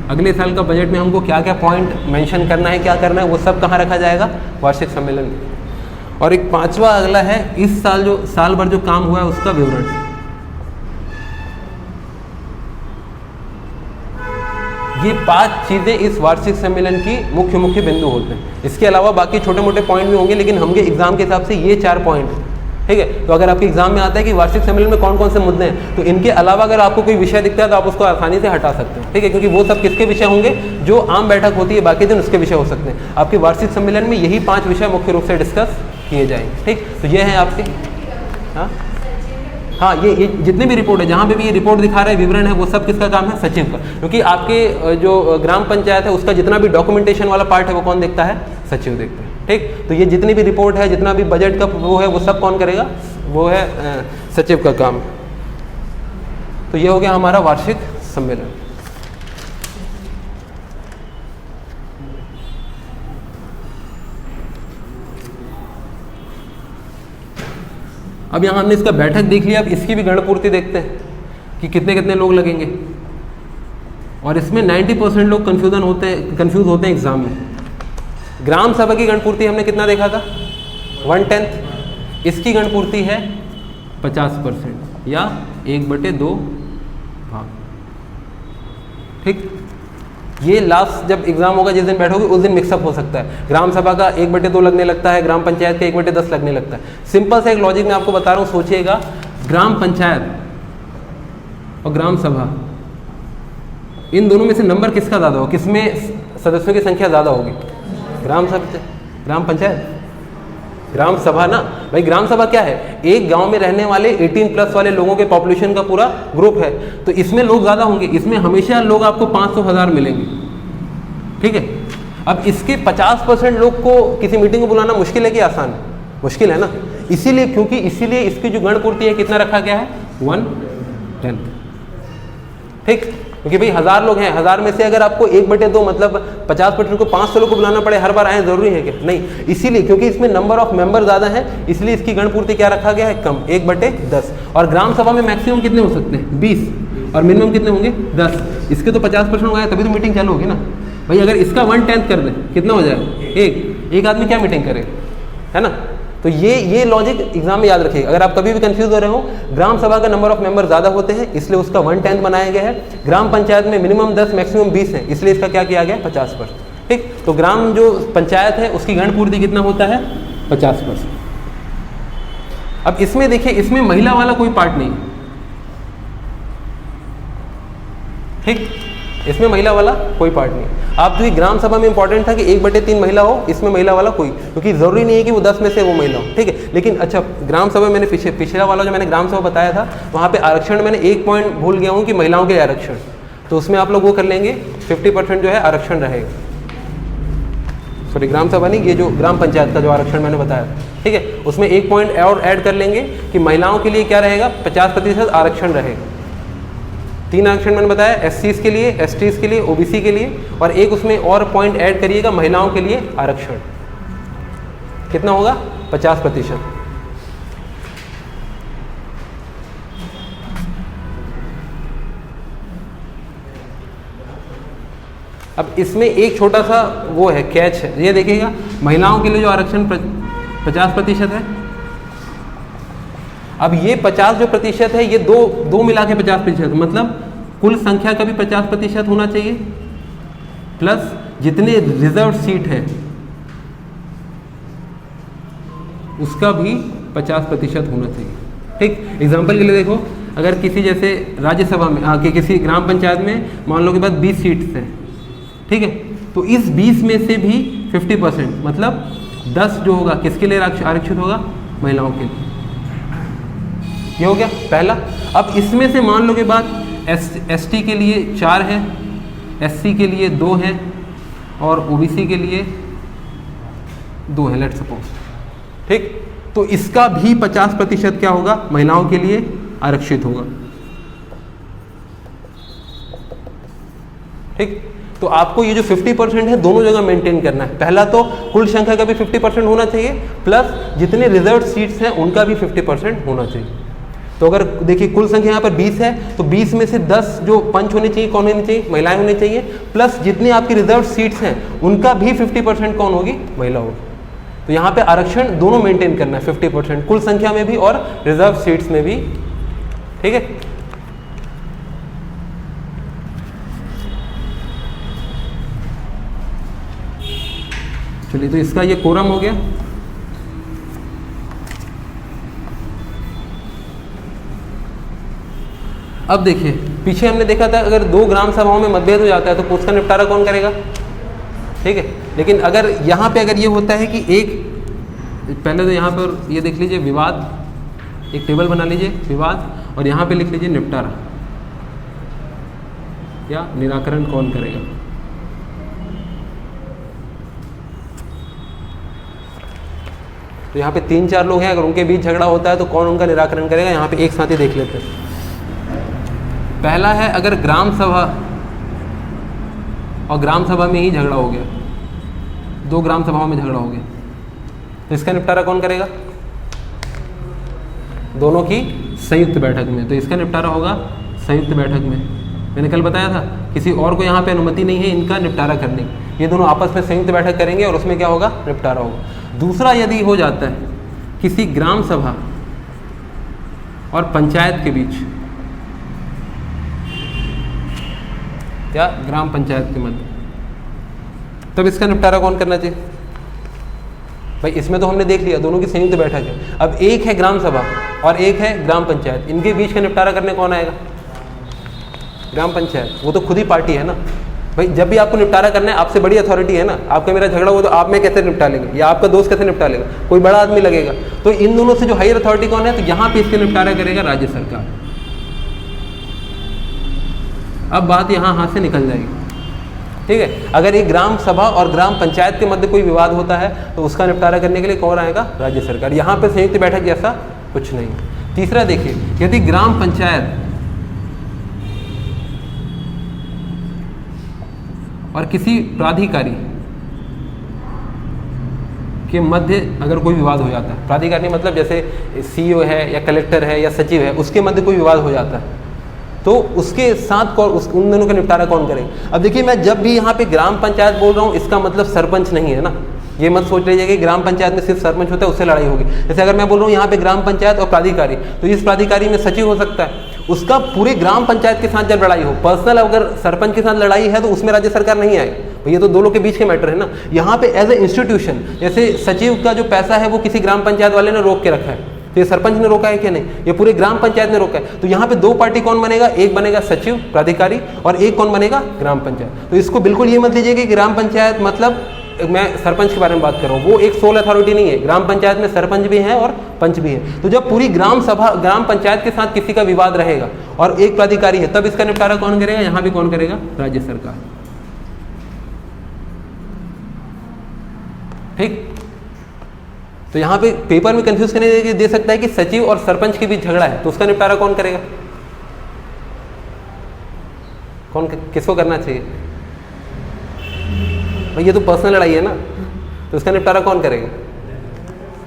अगले साल का बजट में हमको क्या क्या पॉइंट मेंशन करना है, क्या करना है, वो सब कहाँ रखा जाएगा, वार्षिक सम्मेलन में। और एक पांचवा अगला है इस साल जो साल भर जो काम हुआ है उसका विवरण। ये 5 चीजें इस वार्षिक सम्मेलन की मुख्य मुख्य बिंदु होते हैं। इसके अलावा बाकी छोटे मोटे पॉइंट भी होंगे, लेकिन हमके एग्जाम के हिसाब से ये 4 पॉइंट, ठीक है। तो अगर आपके एग्जाम में आता है कि वार्षिक सम्मेलन में कौन कौन से मुद्दे हैं, तो इनके अलावा अगर आपको कोई विषय दिखता है तो आप उसको आसानी से हटा सकते हैं, ठीक है, क्योंकि वो सब किसके विषय होंगे, जो आम बैठक होती है बाकी दिन उसके विषय हो सकते हैं। आपके वार्षिक सम्मेलन में यही 5 विषय मुख्य रूप से डिस्कस किए जाएंगे, ठीक। तो ये है आपके, हाँ ये जितने भी रिपोर्ट है, जहाँ पे भी ये रिपोर्ट दिखा रहा है, विवरण है, वो सब किसका काम है, सचिव का। क्योंकि आपके जो ग्राम पंचायत है उसका जितना भी डॉक्यूमेंटेशन वाला पार्ट है वो कौन देखता है, सचिव देखते हैं, ठीक। तो ये जितनी भी रिपोर्ट है, जितना भी बजट का वो है, वो सब कौन करेगा, वो है सचिव का काम। तो ये हो गया हमारा वार्षिक सम्मेलन। अब यहाँ हमने इसका बैठक देख लिया, अब इसकी भी गणपूर्ति देखते हैं कि कितने कितने लोग लगेंगे। और इसमें 90% लोग कंफ्यूज होते हैं एग्जाम में। ग्राम सभा की गणपूर्ति हमने कितना देखा था, 1/10। इसकी गणपूर्ति है 50% या 1/2 भाग, ठीक। ये लास्ट जब एग्जाम होगा, जिस दिन बैठोगे उस दिन मिक्सअप हो सकता है। ग्राम सभा का 1/2 लगने लगता है, ग्राम पंचायत का 1/10 लगने लगता है। सिंपल से एक लॉजिक मैं आपको बता रहा हूँ, सोचिएगा, ग्राम पंचायत और ग्राम सभा, इन दोनों में से नंबर किसका ज़्यादा होगा, किसमें सदस्यों की संख्या ज़्यादा होगी, ग्राम पंचायत, ग्राम सभा ना भाई। ग्राम सभा क्या है, एक गांव में रहने वाले 18+ वाले लोगों के पॉपुलेशन का पूरा ग्रुप है, तो इसमें लोग ज़्यादा होंगे, इसमें हमेशा लोग आपको 500-1000 मिलेंगे, ठीक है। अब इसके 50% लोग को किसी मीटिंग को बुलाना मुश्किल है कि आसान है, मुश्किल है ना। इसीलिए इसकी जो गणपूर्ति है कितना रखा गया है, 1/10, ठीक। क्योंकि भाई 1000 लोग हैं, 1000 में से अगर आपको 1/2 मतलब 50% को 500 लोग को बुलाना पड़े, हर बार आए, जरूरी है क्या, नहीं। इसीलिए क्योंकि इसमें नंबर ऑफ मेंबर ज़्यादा है, इसलिए इसकी गणपूर्ति क्या रखा गया है, कम, 1/10। और ग्राम सभा में मैक्सिमम कितने हो सकते हैं, 20, और मिनिमम कितने होंगे, 10। इसके तो 50% हो गए, तभी तो मीटिंग चालू होगी ना भाई। अगर इसका 1/10 कर दें कितना हो जाएगा, एक आदमी क्या मीटिंग करे, है ना। तो ये लॉजिक एग्जाम में याद रखिएगा। अगर आप कभी भी कंफ्यूज हो रहे हो, ग्राम सभा का नंबर ऑफ मेंबर ज़्यादा होते हैं, इसलिए उसका 1/10 बनाया गया है। ग्राम पंचायत में मिनिमम 10 मैक्सिमम 20 है, इसलिए इसका क्या किया गया, 50%, ठीक। तो ग्राम जो पंचायत है उसकी गणपूर्ति कितना होता है, 50%। अब इसमें देखिए, इसमें महिला वाला कोई पार्ट नहीं, ठीक। इसमें महिला वाला कोई पार्ट नहीं। आप जो ग्राम सभा में इंपॉर्टेंट था कि 1/3 महिला हो, इसमें महिला वाला कोई, क्योंकि जरूरी नहीं है कि वो 10 में से वो महिला हो, ठीक है। लेकिन अच्छा, ग्राम सभा मैंने पिछला वाला जो मैंने ग्राम सभा बताया था, वहाँ पे आरक्षण मैंने एक पॉइंट भूल गया हूँ कि महिलाओं के आरक्षण, तो उसमें आप लोग वो कर लेंगे, 50% जो है आरक्षण रहेगा। सॉरी, ग्राम सभा नहीं, ये जो ग्राम पंचायत का जो आरक्षण मैंने बताया, ठीक है, उसमें एक पॉइंट और ऐड कर लेंगे कि महिलाओं के लिए क्या रहेगा, 50% आरक्षण रहेगा। 3 आरक्षण मैंने बताया, SCs के लिए, STs के लिए, OBC के लिए, और एक उसमें और पॉइंट ऐड करिएगा महिलाओं के लिए आरक्षण। कितना होगा, 50%। अब इसमें एक छोटा सा वो है, कैच है, ये देखिएगा, महिलाओं के लिए जो आरक्षण 50% है। अब ये 50 जो प्रतिशत है, ये दो मिला के 50%, मतलब कुल संख्या का भी 50% होना चाहिए, प्लस जितने रिजर्व सीट है उसका भी 50% होना चाहिए, ठीक। एग्जाम्पल के लिए देखो, अगर किसी जैसे राज्यसभा में किसी ग्राम पंचायत में मान लो के बाद 20 सीट्स हैं, ठीक है, तो इस 20 में से भी 50% मतलब 10 जो होगा किसके लिए आरक्षित होगा, महिलाओं के लिए। ये हो गया पहला। अब इसमें से मान लो के बाद ST के लिए 4 है, SC के लिए 2 है, और OBC के लिए 2 है, लेट्स सपोज, ठीक। तो इसका भी 50% क्या होगा, महिलाओं के लिए आरक्षित होगा, ठीक। तो आपको ये जो 50% है दोनों जगह मेंटेन करना है। पहला तो कुल संख्या का भी 50% होना चाहिए, प्लस जितने रिजर्व सीट्स हैं उनका भी 50% होना चाहिए। तो अगर देखिए कुल संख्या यहाँ पर 20 है, तो 20 में से 10 जो पंच होने चाहिए, कौन होने चाहिए? महिलाएं होनी चाहिए, प्लस जितनी आपकी रिजर्व सीट्स हैं उनका भी 50% कौन होगी? महिला होगी। तो यहाँ पे आरक्षण दोनों मेंटेन करना है, 50% कुल संख्या में भी और रिजर्व सीट्स में भी, ठीक है। चलिए, तो इसका ये कोरम हो गया। अब देखिए, पीछे हमने देखा था अगर 2 ग्राम सभाओं में मतभेद हो जाता है तो उसका निपटारा कौन करेगा? ठीक है। लेकिन अगर यहाँ पे अगर ये होता है कि एक, पहले तो यहाँ पर ये देख लीजिए विवाद, एक टेबल बना लीजिए विवाद, और यहाँ पे लिख लीजिए निपटारा या निराकरण कौन करेगा। तो यहाँ पे 3-4 लोग हैं, अगर उनके बीच झगड़ा होता है तो कौन उनका निराकरण करेगा? यहाँ पे एक साथ ही देख लेते हैं। पहला है, अगर ग्राम सभा और ग्राम सभा में ही झगड़ा हो गया, 2 ग्राम सभाओं में झगड़ा हो गया, तो इसका निपटारा कौन करेगा? दोनों की संयुक्त बैठक में। तो इसका निपटारा होगा संयुक्त बैठक में। मैंने कल बताया था किसी और को यहाँ पे अनुमति नहीं है इनका निपटारा करने की, ये दोनों आपस में संयुक्त बैठक करेंगे और उसमें क्या होगा? निपटारा होगा। दूसरा, यदि हो जाता है किसी ग्राम सभा और पंचायत के बीच या ग्राम पंचायत के मध्य, तब इसका निपटारा कौन करना चाहिए? भाई इसमें तो हमने देख लिया दोनों की संयुक्त बैठक है। अब एक है ग्राम सभा और एक है ग्राम पंचायत, इनके बीच का निपटारा करने कौन आएगा? ग्राम पंचायत। वो तो खुद ही पार्टी है ना भाई। जब भी आपको निपटारा करना है, आपसे बड़ी अथॉरिटी है ना, आपका मेरा झगड़ा हुआ तो आप में कैसे निपटा लेंगे, या आपका दोस्त कैसे निपटा लेगा? कोई बड़ा आदमी लगेगा। तो इन दोनों से जो हायर अथॉरिटी कौन है? तो यहाँ पे इसके निपटारा करेगा राज्य सरकार। अब बात यहाँ हाथ से निकल जाएगी, ठीक है। अगर एक ग्राम सभा और ग्राम पंचायत के मध्य कोई विवाद होता है तो उसका निपटारा करने के लिए कौन आएगा? राज्य सरकार। यहाँ पे संयुक्त बैठक जैसा कुछ नहीं। तीसरा देखिए, यदि ग्राम पंचायत और किसी प्राधिकारी के मध्य अगर कोई विवाद हो जाता है, प्राधिकारी मतलब जैसे सीईओ है या कलेक्टर है या सचिव है, उसके मध्य कोई विवाद हो जाता है, तो उसके साथ कौन, उन दोनों का निपटारा कौन करेगा? अब देखिए, मैं जब भी यहाँ पे ग्राम पंचायत बोल रहा हूँ, इसका मतलब सरपंच नहीं है ना। ये मत सोच लीजिए कि ग्राम पंचायत में सिर्फ सरपंच होता है उससे लड़ाई होगी। जैसे अगर मैं बोल रहा हूँ यहाँ पे ग्राम पंचायत और प्राधिकारी, तो इस प्राधिकारी में सचिव हो सकता है, उसका पूरे ग्राम पंचायत के साथ जब लड़ाई हो, पर्सनल अगर सरपंच के साथ लड़ाई है तो उसमें राज्य सरकार नहीं आएगी। ये तो दो लोग के बीच के मैटर है ना। यहाँ पे एज ए इंस्टीट्यूशन, जैसे सचिव का जो पैसा है वो किसी ग्राम पंचायत वाले ने रोक के रखा है, तो ये सरपंच ने रोका है क्या? नहीं, ये पूरे ग्राम पंचायत ने रोका है। तो यहाँ पे 2 पार्टी कौन बनेगा? एक बनेगा सचिव प्राधिकारी और एक कौन बनेगा? ग्राम पंचायत। तो इसको बिल्कुल ये मत लीजिए कि ग्राम पंचायत मतलब मैं सरपंच के बारे में बात कर रहा हूँ, वो एक सोल अथॉरिटी नहीं है। ग्राम पंचायत में सरपंच भी हैं और पंच भी हैं। तो जब पूरी ग्राम सभा ग्राम पंचायत के साथ किसी का विवाद रहेगा और एक प्राधिकारी है, तब इसका निपटारा कौन करेगा? यहाँ भी कौन करेगा? राज्य सरकार। ठीक। तो यहाँ पे पेपर में कंफ्यूज करने दे सकता है कि सचिव और सरपंच के बीच झगड़ा है, तो उसका निपटारा कौन करेगा? कौन, किसको करना चाहिए? भाई ये तो पर्सनल लड़ाई है ना, तो उसका निपटारा कौन करेगा?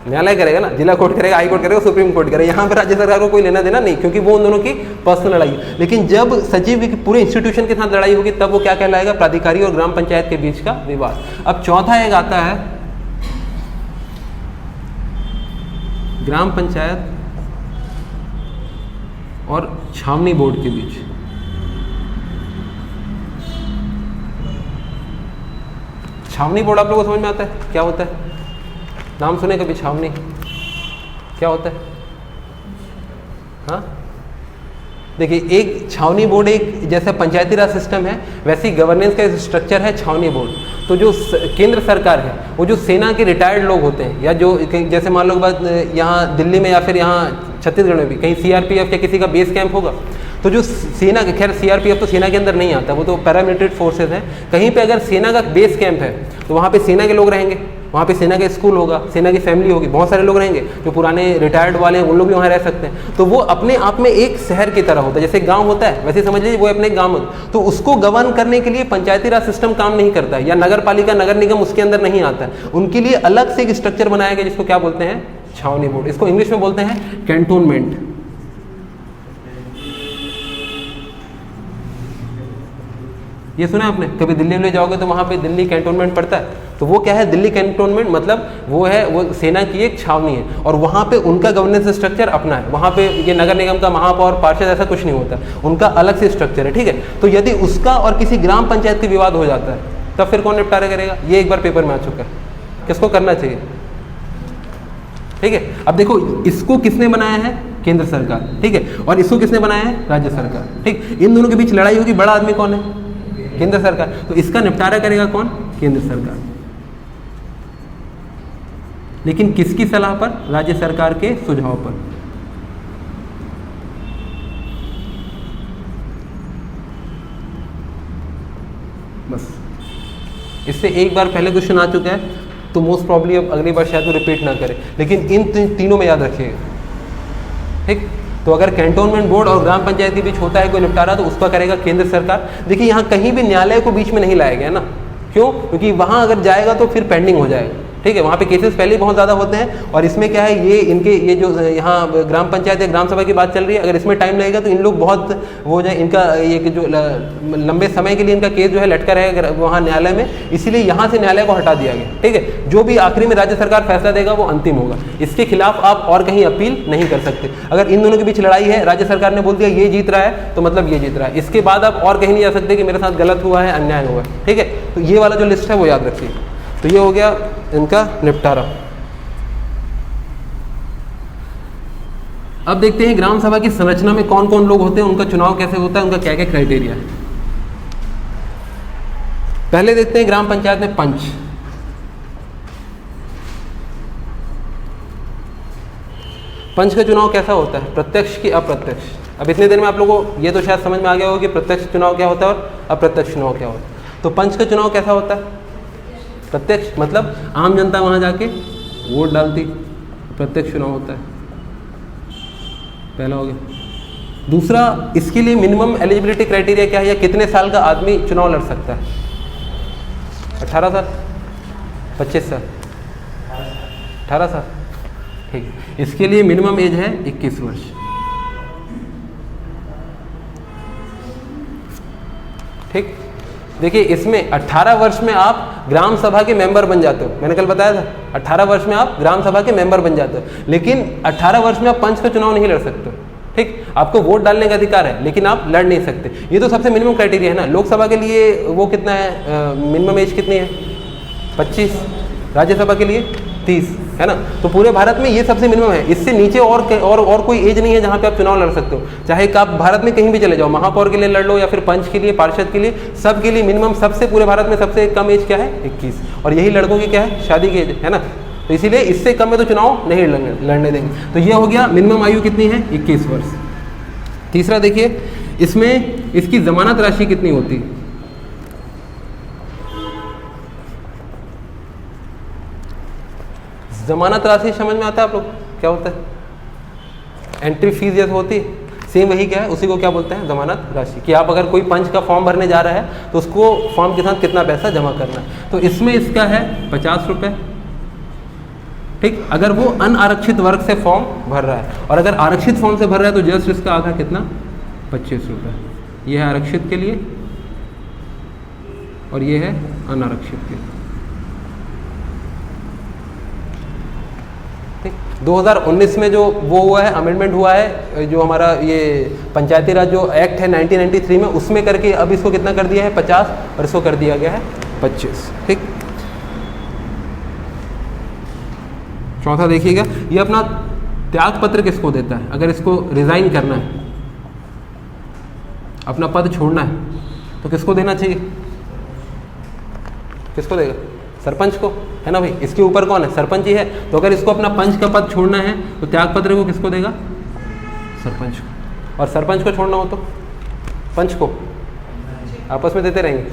न्यायालय करेगा ना, जिला कोर्ट करेगा, हाई कोर्ट करेगा, सुप्रीम कोर्ट करेगा। यहाँ पे राज्य सरकार को कोई लेना देना नहीं, क्योंकि वो उन दोनों की पर्सनल लड़ाई है। लेकिन जब सचिव की पूरे इंस्टीट्यूशन के साथ लड़ाई होगी, तब वो क्या कहलाएगा? प्राधिकारी और ग्राम पंचायत के बीच का विवाद। अब चौथा एक आता है ग्राम पंचायत और छावनी बोर्ड के बीच। छावनी बोर्ड आप लोगों को समझ में आता है क्या होता है? नाम सुने कभी? छावनी क्या होता है? हाँ, देखिए, एक छावनी बोर्ड एक जैसा पंचायती राज सिस्टम है, वैसी गवर्नेंस का स्ट्रक्चर है छावनी बोर्ड। तो जो केंद्र सरकार है, वो जो सेना के रिटायर्ड लोग होते हैं, या जो जैसे मान लो बात यहाँ दिल्ली में या फिर यहाँ छत्तीसगढ़ में भी कहीं सीआरपीएफ या किसी का बेस कैंप होगा, तो जो सेना के, खैर सीआरपीएफ तो सेना के अंदर नहीं आता, वो तो पैरामिलिट्री फोर्सेज हैं। कहीं पे अगर सेना का बेस कैंप है तो वहाँ पे सेना के लोग रहेंगे, वहाँ पे सेना का स्कूल होगा, सेना की फैमिली होगी, बहुत सारे लोग रहेंगे, जो पुराने रिटायर्ड वाले हैं उन लोग भी वहाँ रह सकते हैं। तो वो अपने आप में एक शहर की तरह होता है, जैसे गांव होता है वैसे समझ लीजिए वो अपने गांव में। तो उसको गवर्न करने के लिए पंचायती राज सिस्टम काम नहीं करता है, या नगर पालिका नगर निगम उसके अंदर नहीं आता है। उनके लिए अलग से एक स्ट्रक्चर बनाया गया जिसको क्या बोलते हैं, छावनी बोर्ड। इसको इंग्लिश में बोलते हैं कैंटोनमेंट। ये सुना आपने? कभी दिल्ली में जाओगे तो वहाँ पे दिल्ली कैंटोनमेंट पड़ता है, तो वो क्या है, दिल्ली कैंटोनमेंट मतलब वो है, वो सेना की एक छावनी है, और वहाँ पे उनका गवर्नेंस स्ट्रक्चर अपना है। वहाँ पे ये नगर निगम का महापौर पार्षद ऐसा कुछ नहीं होता, उनका अलग से स्ट्रक्चर है, ठीक है। तो यदि उसका और किसी ग्राम पंचायत के विवाद हो जाता है तब फिर कौन निपटारा करेगा? ये एक बार पेपर में आ चुका है, किसको करना चाहिए, ठीक है। अब देखो इसको किसने बनाया है, केंद्र सरकार, ठीक है, और इसको किसने बनाया है, राज्य सरकार, ठीक। इन दोनों के बीच लड़ाई होगी, बड़ा आदमी कौन है, केंद्र सरकार। तो इसका निपटारा करेगा कौन, केंद्र सरकार। लेकिन किसकी सलाह पर, राज्य सरकार के सुझाव पर। बस इससे एक बार पहले क्वेश्चन आ चुका है, तो मोस्ट प्रॉब्ली अब अगली बार शायद वो रिपीट ना करें, लेकिन इन तीनों में याद रखिएगा, ठीक। तो अगर कैंटोनमेंट बोर्ड और ग्राम पंचायत के बीच होता है कोई निपटारा तो उसका करेगा केंद्र सरकार। देखिए यहाँ कहीं भी न्यायालय को बीच में नहीं लाया गया ना, क्यों? क्योंकि वहाँ अगर जाएगा तो फिर पेंडिंग हो जाएगा, ठीक है। वहाँ पे केसेस पहले ही बहुत ज़्यादा होते हैं, और इसमें क्या है, ये इनके ये जो यहाँ ग्राम पंचायत या ग्राम सभा की बात चल रही है, अगर इसमें टाइम लगेगा तो इन लोग बहुत वो हो जाए, इनका ये जो लंबे समय के लिए इनका केस जो है लटका रहेगा वहाँ न्यायालय में, इसीलिए यहाँ से न्यायालय को हटा दिया गया, ठीक है। जो भी आखिरी में राज्य सरकार फैसला देगा वो अंतिम होगा, इसके खिलाफ आप और कहीं अपील नहीं कर सकते। अगर इन दोनों के बीच लड़ाई है, राज्य सरकार ने बोल दिया ये जीत रहा है तो मतलब ये जीत रहा है, इसके बाद आप और कहीं नहीं जा सकते कि मेरे साथ गलत हुआ है, अन्याय हुआ है, ठीक है। तो ये वाला जो लिस्ट है वो याद रखिए। तो ये हो गया इनका निपटारा। अब देखते हैं ग्राम सभा की संरचना में कौन कौन लोग होते हैं, उनका चुनाव कैसे होता है, उनका क्या क्या क्राइटेरिया है। पहले देखते हैं ग्राम पंचायत में पंच। पंच का चुनाव कैसा होता है, प्रत्यक्ष कि अप्रत्यक्ष। अब इतनी देर में आप लोगों को ये तो शायद समझ में आ गया होगा कि प्रत्यक्ष चुनाव क्या होता है और अप्रत्यक्ष चुनाव क्या होता है। तो पंच का चुनाव कैसा होता है, प्रत्यक्ष मतलब आम जनता वहाँ जाके वोट डालती, प्रत्यक्ष चुनाव होता है, पहला हो गया। दूसरा, इसके लिए मिनिमम एलिजिबिलिटी क्राइटेरिया क्या है, या कितने साल का आदमी चुनाव लड़ सकता है, 18 साल, 25 साल, 18 साल, ठीक। इसके लिए मिनिमम एज है 21 वर्ष, ठीक। देखिए इसमें 18 वर्ष में आप ग्राम सभा के मेंबर बन जाते हो, मैंने कल बताया था 18 वर्ष में आप ग्राम सभा के मेंबर बन जाते हो, लेकिन 18 वर्ष में आप पंच का चुनाव नहीं लड़ सकते, ठीक। आपको वोट डालने का अधिकार है लेकिन आप लड़ नहीं सकते। ये तो सबसे मिनिमम क्राइटेरिया है ना। लोकसभा के लिए वो कितना है, मिनिमम एज कितनी है, 25, राज्यसभा के लिए 30, है ना। तो पूरे भारत में ये सबसे मिनिमम है, इससे नीचे और कोई एज नहीं है जहाँ पे आप चुनाव लड़ सकते हो। चाहे आप भारत में कहीं भी चले जाओ, महापौर के लिए लड़ लो या फिर पंच के लिए, पार्षद के लिए, सब के लिए मिनिमम, सबसे पूरे भारत में सबसे कम एज क्या है, 21। और यही लड़कों की क्या है, शादी की एज है ना। तो इसीलिए इससे कम में तो चुनाव नहीं लड़ने देंगे। तो ये हो गया मिनिमम आयु कितनी है, 21 वर्ष। तीसरा देखिए, इसमें इसकी जमानत राशि कितनी होती है। जमानत राशि समझ में आता है आप लोग क्या होता है, एंट्री फीस जैसे होती है, सेम वही क्या है, उसी को क्या बोलते हैं, जमानत राशि। कि आप अगर कोई पंच का फॉर्म भरने जा रहा है तो उसको फॉर्म के साथ कितना पैसा जमा करना है। तो इसमें इसका है 50 रुपये, ठीक। अगर वो अनारक्षित वर्ग से फॉर्म भर रहा है, और अगर आरक्षित फॉर्म से भर रहा है तो जस्ट इसका आधा कितना, 25 रुपये। ये है आरक्षित के लिए और ये है अनारक्षित के लिए, ठीक। 2019 में जो वो हुआ है, अमेंडमेंट हुआ है, जो हमारा ये पंचायती राज जो एक्ट है 1993 में, उसमें करके अब इसको कितना कर दिया है, 50, और इसको कर दिया गया है 25, ठीक। चौथा देखिएगा, ये अपना त्याग पत्र किसको देता है, अगर इसको रिजाइन करना है, अपना पद छोड़ना है, तो किसको देना चाहिए, किसको देगा, सरपंच को, है ना भाई। इसके ऊपर कौन है, सरपंच ही है। तो अगर इसको अपना पंच का पद छोड़ना है तो त्याग पत्र को किसको देगा, सरपंच को। और सरपंच को छोड़ना हो तो पंच को, आपस में देते रहेंगे,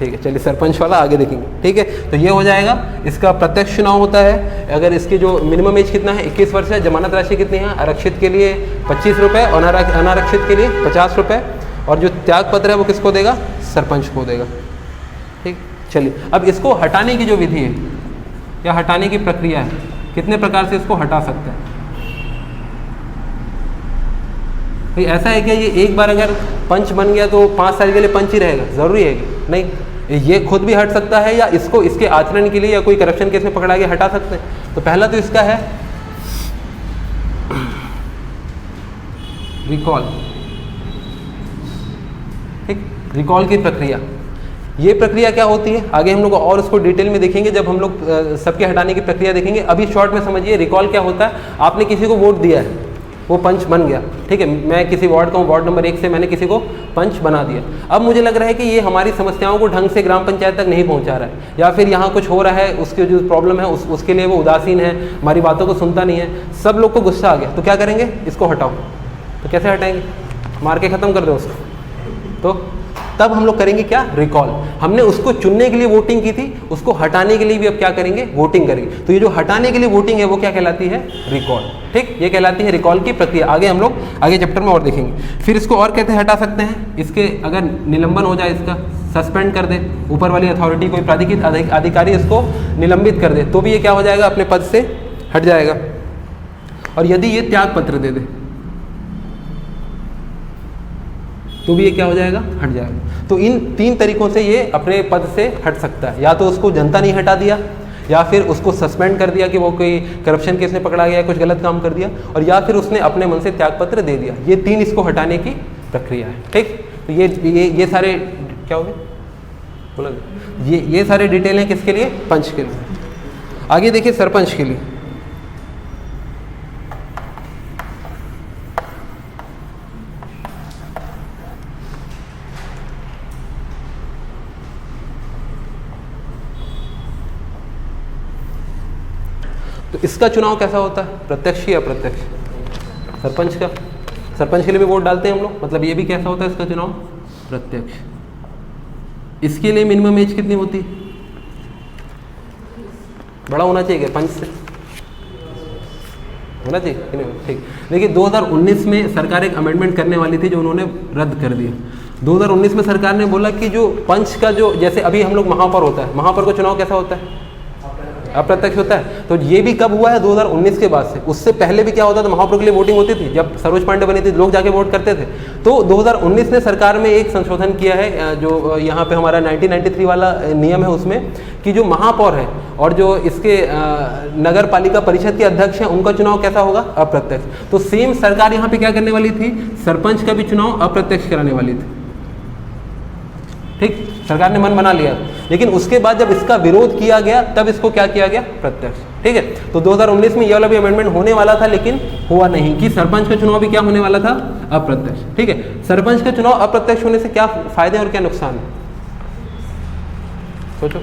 ठीक है, चलिए सरपंच वाला आगे देखेंगे। ठीक है, तो ये हो जाएगा, इसका प्रत्यक्ष चुनाव होता है। अगर इसकी जो मिनिमम एज कितना है 21 वर्ष है, जमानत राशि कितनी है, आरक्षित के लिए 25 रुपये और अनारक्षित के लिए 50 रुपये, और जो त्याग पत्र है वो किसको देगा, सरपंच को देगा। ठीक, चलिए अब इसको हटाने की जो विधि है या हटाने की प्रक्रिया है, कितने प्रकार से इसको हटा सकते हैं। भाई ऐसा है क्या ये एक बार अगर पंच बन गया तो 5 साल के लिए पंच ही रहेगा, ज़रूरी है कि नहीं, ये खुद भी हट सकता है या इसको इसके आचरण के लिए या कोई करप्शन केस में पकड़ा गया हटा सकते हैं। तो पहला तो इसका है रिकॉल। ठीक, रिकॉल की प्रक्रिया, ये प्रक्रिया क्या होती है आगे हम लोग और उसको डिटेल में देखेंगे जब हम लोग सबके हटाने की प्रक्रिया देखेंगे। अभी शॉर्ट में समझिए रिकॉल क्या होता है। आपने किसी को वोट दिया है, वो पंच बन गया, ठीक है, मैं किसी वार्ड का हूँ, वार्ड नंबर 1 से मैंने किसी को पंच बना दिया। अब मुझे लग रहा है कि ये हमारी समस्याओं को ढंग से ग्राम पंचायत तक नहीं पहुँचा रहा है, या फिर यहाँ कुछ हो रहा है, उसके जो प्रॉब्लम है उसके लिए वो उदासीन है, हमारी बातों को सुनता नहीं है, सब लोग को गुस्सा आ गया, तो क्या करेंगे, इसको हटाओ। तो कैसे हटाएंगे, मार के ख़त्म कर दो उसको। तो तब हम लोग करेंगे क्या, रिकॉल। हमने उसको चुनने के लिए वोटिंग की थी, उसको हटाने के लिए भी अब क्या करेंगे, वोटिंग करेंगे। तो ये जो हटाने के लिए वोटिंग है वो क्या कहलाती है, रिकॉल। ठीक, ये कहलाती है रिकॉल की प्रक्रिया। आगे हम लोग आगे चैप्टर में और देखेंगे। फिर इसको और कैसे हटा सकते हैं, इसके अगर निलंबन हो जाए, इसका सस्पेंड कर दे, ऊपर वाली अथॉरिटी कोई प्राधिकृत अधिकारी इसको निलंबित कर दे, तो भी ये क्या हो जाएगा, अपने पद से हट जाएगा। और यदि ये त्याग पत्र दे दे तो भी ये क्या हो जाएगा, हट जाएगा। तो इन 3 तरीकों से ये अपने पद से हट सकता है। या तो उसको जनता ने हटा दिया, या फिर उसको सस्पेंड कर दिया कि वो कोई करप्शन केस में पकड़ा गया, कुछ गलत काम कर दिया, और या फिर उसने अपने मन से त्यागपत्र दे दिया। ये 3 इसको हटाने की प्रक्रिया है। ठीक, तो ये सारे क्या हो गए, बोला ये सारे डिटेल हैं किसके लिए, पंच के लिए। आगे देखिए सरपंच के लिए। तो इसका चुनाव कैसा होता है, प्रत्यक्ष या अप्रत्यक्ष। सरपंच का, सरपंच के लिए भी वोट डालते हैं हम लोग, मतलब ये भी कैसा होता है इसका चुनाव, प्रत्यक्ष। इसके लिए मिनिमम एज कितनी होती है, बड़ा होना चाहिए क्या, 5 से होना चाहिए। ठीक, देखिए 2019 में सरकार एक अमेंडमेंट करने वाली थी जो उन्होंने रद्द कर दिया। 2019 में सरकार ने बोला कि जो पंच का जो, जैसे अभी हम लोग महापौर होता है, महापौर का चुनाव कैसा होता है, अप्रत्यक्ष होता है। तो ये भी कब हुआ है, 2019 के बाद से। उससे पहले भी क्या होता था, महापौर के लिए वोटिंग होती थी, जब सरोज पांडे बनी थी लोग जाके वोट करते थे। तो 2019 ने सरकार में एक संशोधन किया है, जो यहाँ पे हमारा 1993 वाला नियम है, उसमें कि जो महापौर है और जो इसके नगर पालिका परिषद के अध्यक्ष हैं, उनका चुनाव कैसा होगा, अप्रत्यक्ष। तो सेम सरकार यहाँ पे क्या करने वाली थी, सरपंच का भी चुनाव अप्रत्यक्ष कराने वाली थी। ठीक, सरकार ने मन बना लिया, लेकिन उसके बाद जब इसका विरोध किया गया तब इसको क्या किया गया, प्रत्यक्ष। ठीक है, तो 2019 में ये वाला भी अमेंडमेंट होने वाला था, लेकिन हुआ नहीं, कि सरपंच का चुनाव भी क्या होने वाला था, अप्रत्यक्ष। ठीक है, सरपंच का चुनाव अप्रत्यक्ष होने से क्या फायदे और क्या नुकसान है, सोचो,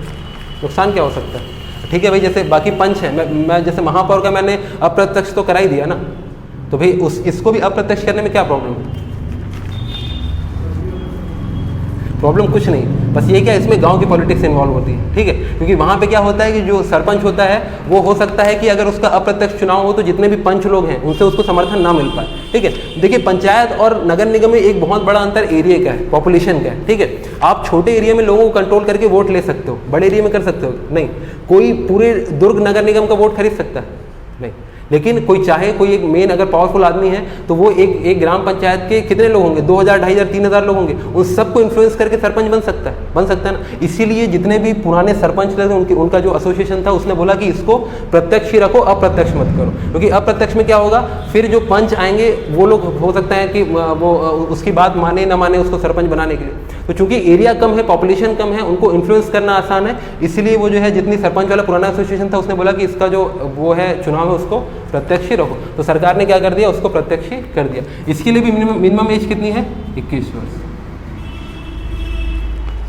नुकसान क्या हो सकता है। ठीक है भाई, जैसे बाकी पंच है, मैं जैसे महापौर का मैंने अप्रत्यक्ष तो करा ही दिया ना, तो भाई इसको भी अप्रत्यक्ष करने में क्या प्रॉब्लम है, प्रॉब्लम कुछ नहीं, बस ये क्या इसमें गांव की पॉलिटिक्स इन्वॉल्व होती है। ठीक है, क्योंकि वहाँ पे क्या होता है कि जो सरपंच होता है वो हो सकता है कि अगर उसका अप्रत्यक्ष चुनाव हो तो जितने भी पंच लोग हैं उनसे उसको समर्थन ना मिल पाए। ठीक है, देखिए पंचायत और नगर निगम में एक बहुत बड़ा अंतर एरिया का है, पॉपुलेशन का है। ठीक है, आप छोटे एरिया में लोगों को कंट्रोल करके वोट ले सकते हो, बड़े एरिया में कर सकते हो नहीं। कोई पूरे दुर्ग नगर निगम का वोट खरीद सकता है नहीं, लेकिन कोई चाहे, कोई एक मेन अगर पावरफुल आदमी है तो वो एक ग्राम पंचायत के कितने लोग होंगे, 2000, 2500, 3000 लोग होंगे, उन सबको इन्फ्लुएंस करके सरपंच बन सकता है ना। इसीलिए जितने भी पुराने सरपंच थे उनका जो एसोसिएशन था उसने बोला कि इसको प्रत्यक्ष ही रखो, अप्रत्यक्ष मत करो, क्योंकि अप्रत्यक्ष में क्या होगा, फिर जो पंच आएंगे वो लोग हो सकता है कि वो उसकी बात माने ना माने उसको सरपंच बनाने के लिए। तो चूंकि एरिया कम है, पॉपुलेशन कम है, उनको इन्फ्लुएंस करना आसान है, इसीलिए वो जो है जितनी सरपंच वाला पुराना एसोसिएशन था उसने बोला कि इसका जो वो है चुनाव है उसको प्रत्यक्ष ही रखो। तो सरकार ने क्या कर दिया, उसको प्रत्यक्ष ही कर दिया। इसके लिए भी मिनिमम एज कितनी है, 21 वर्ष।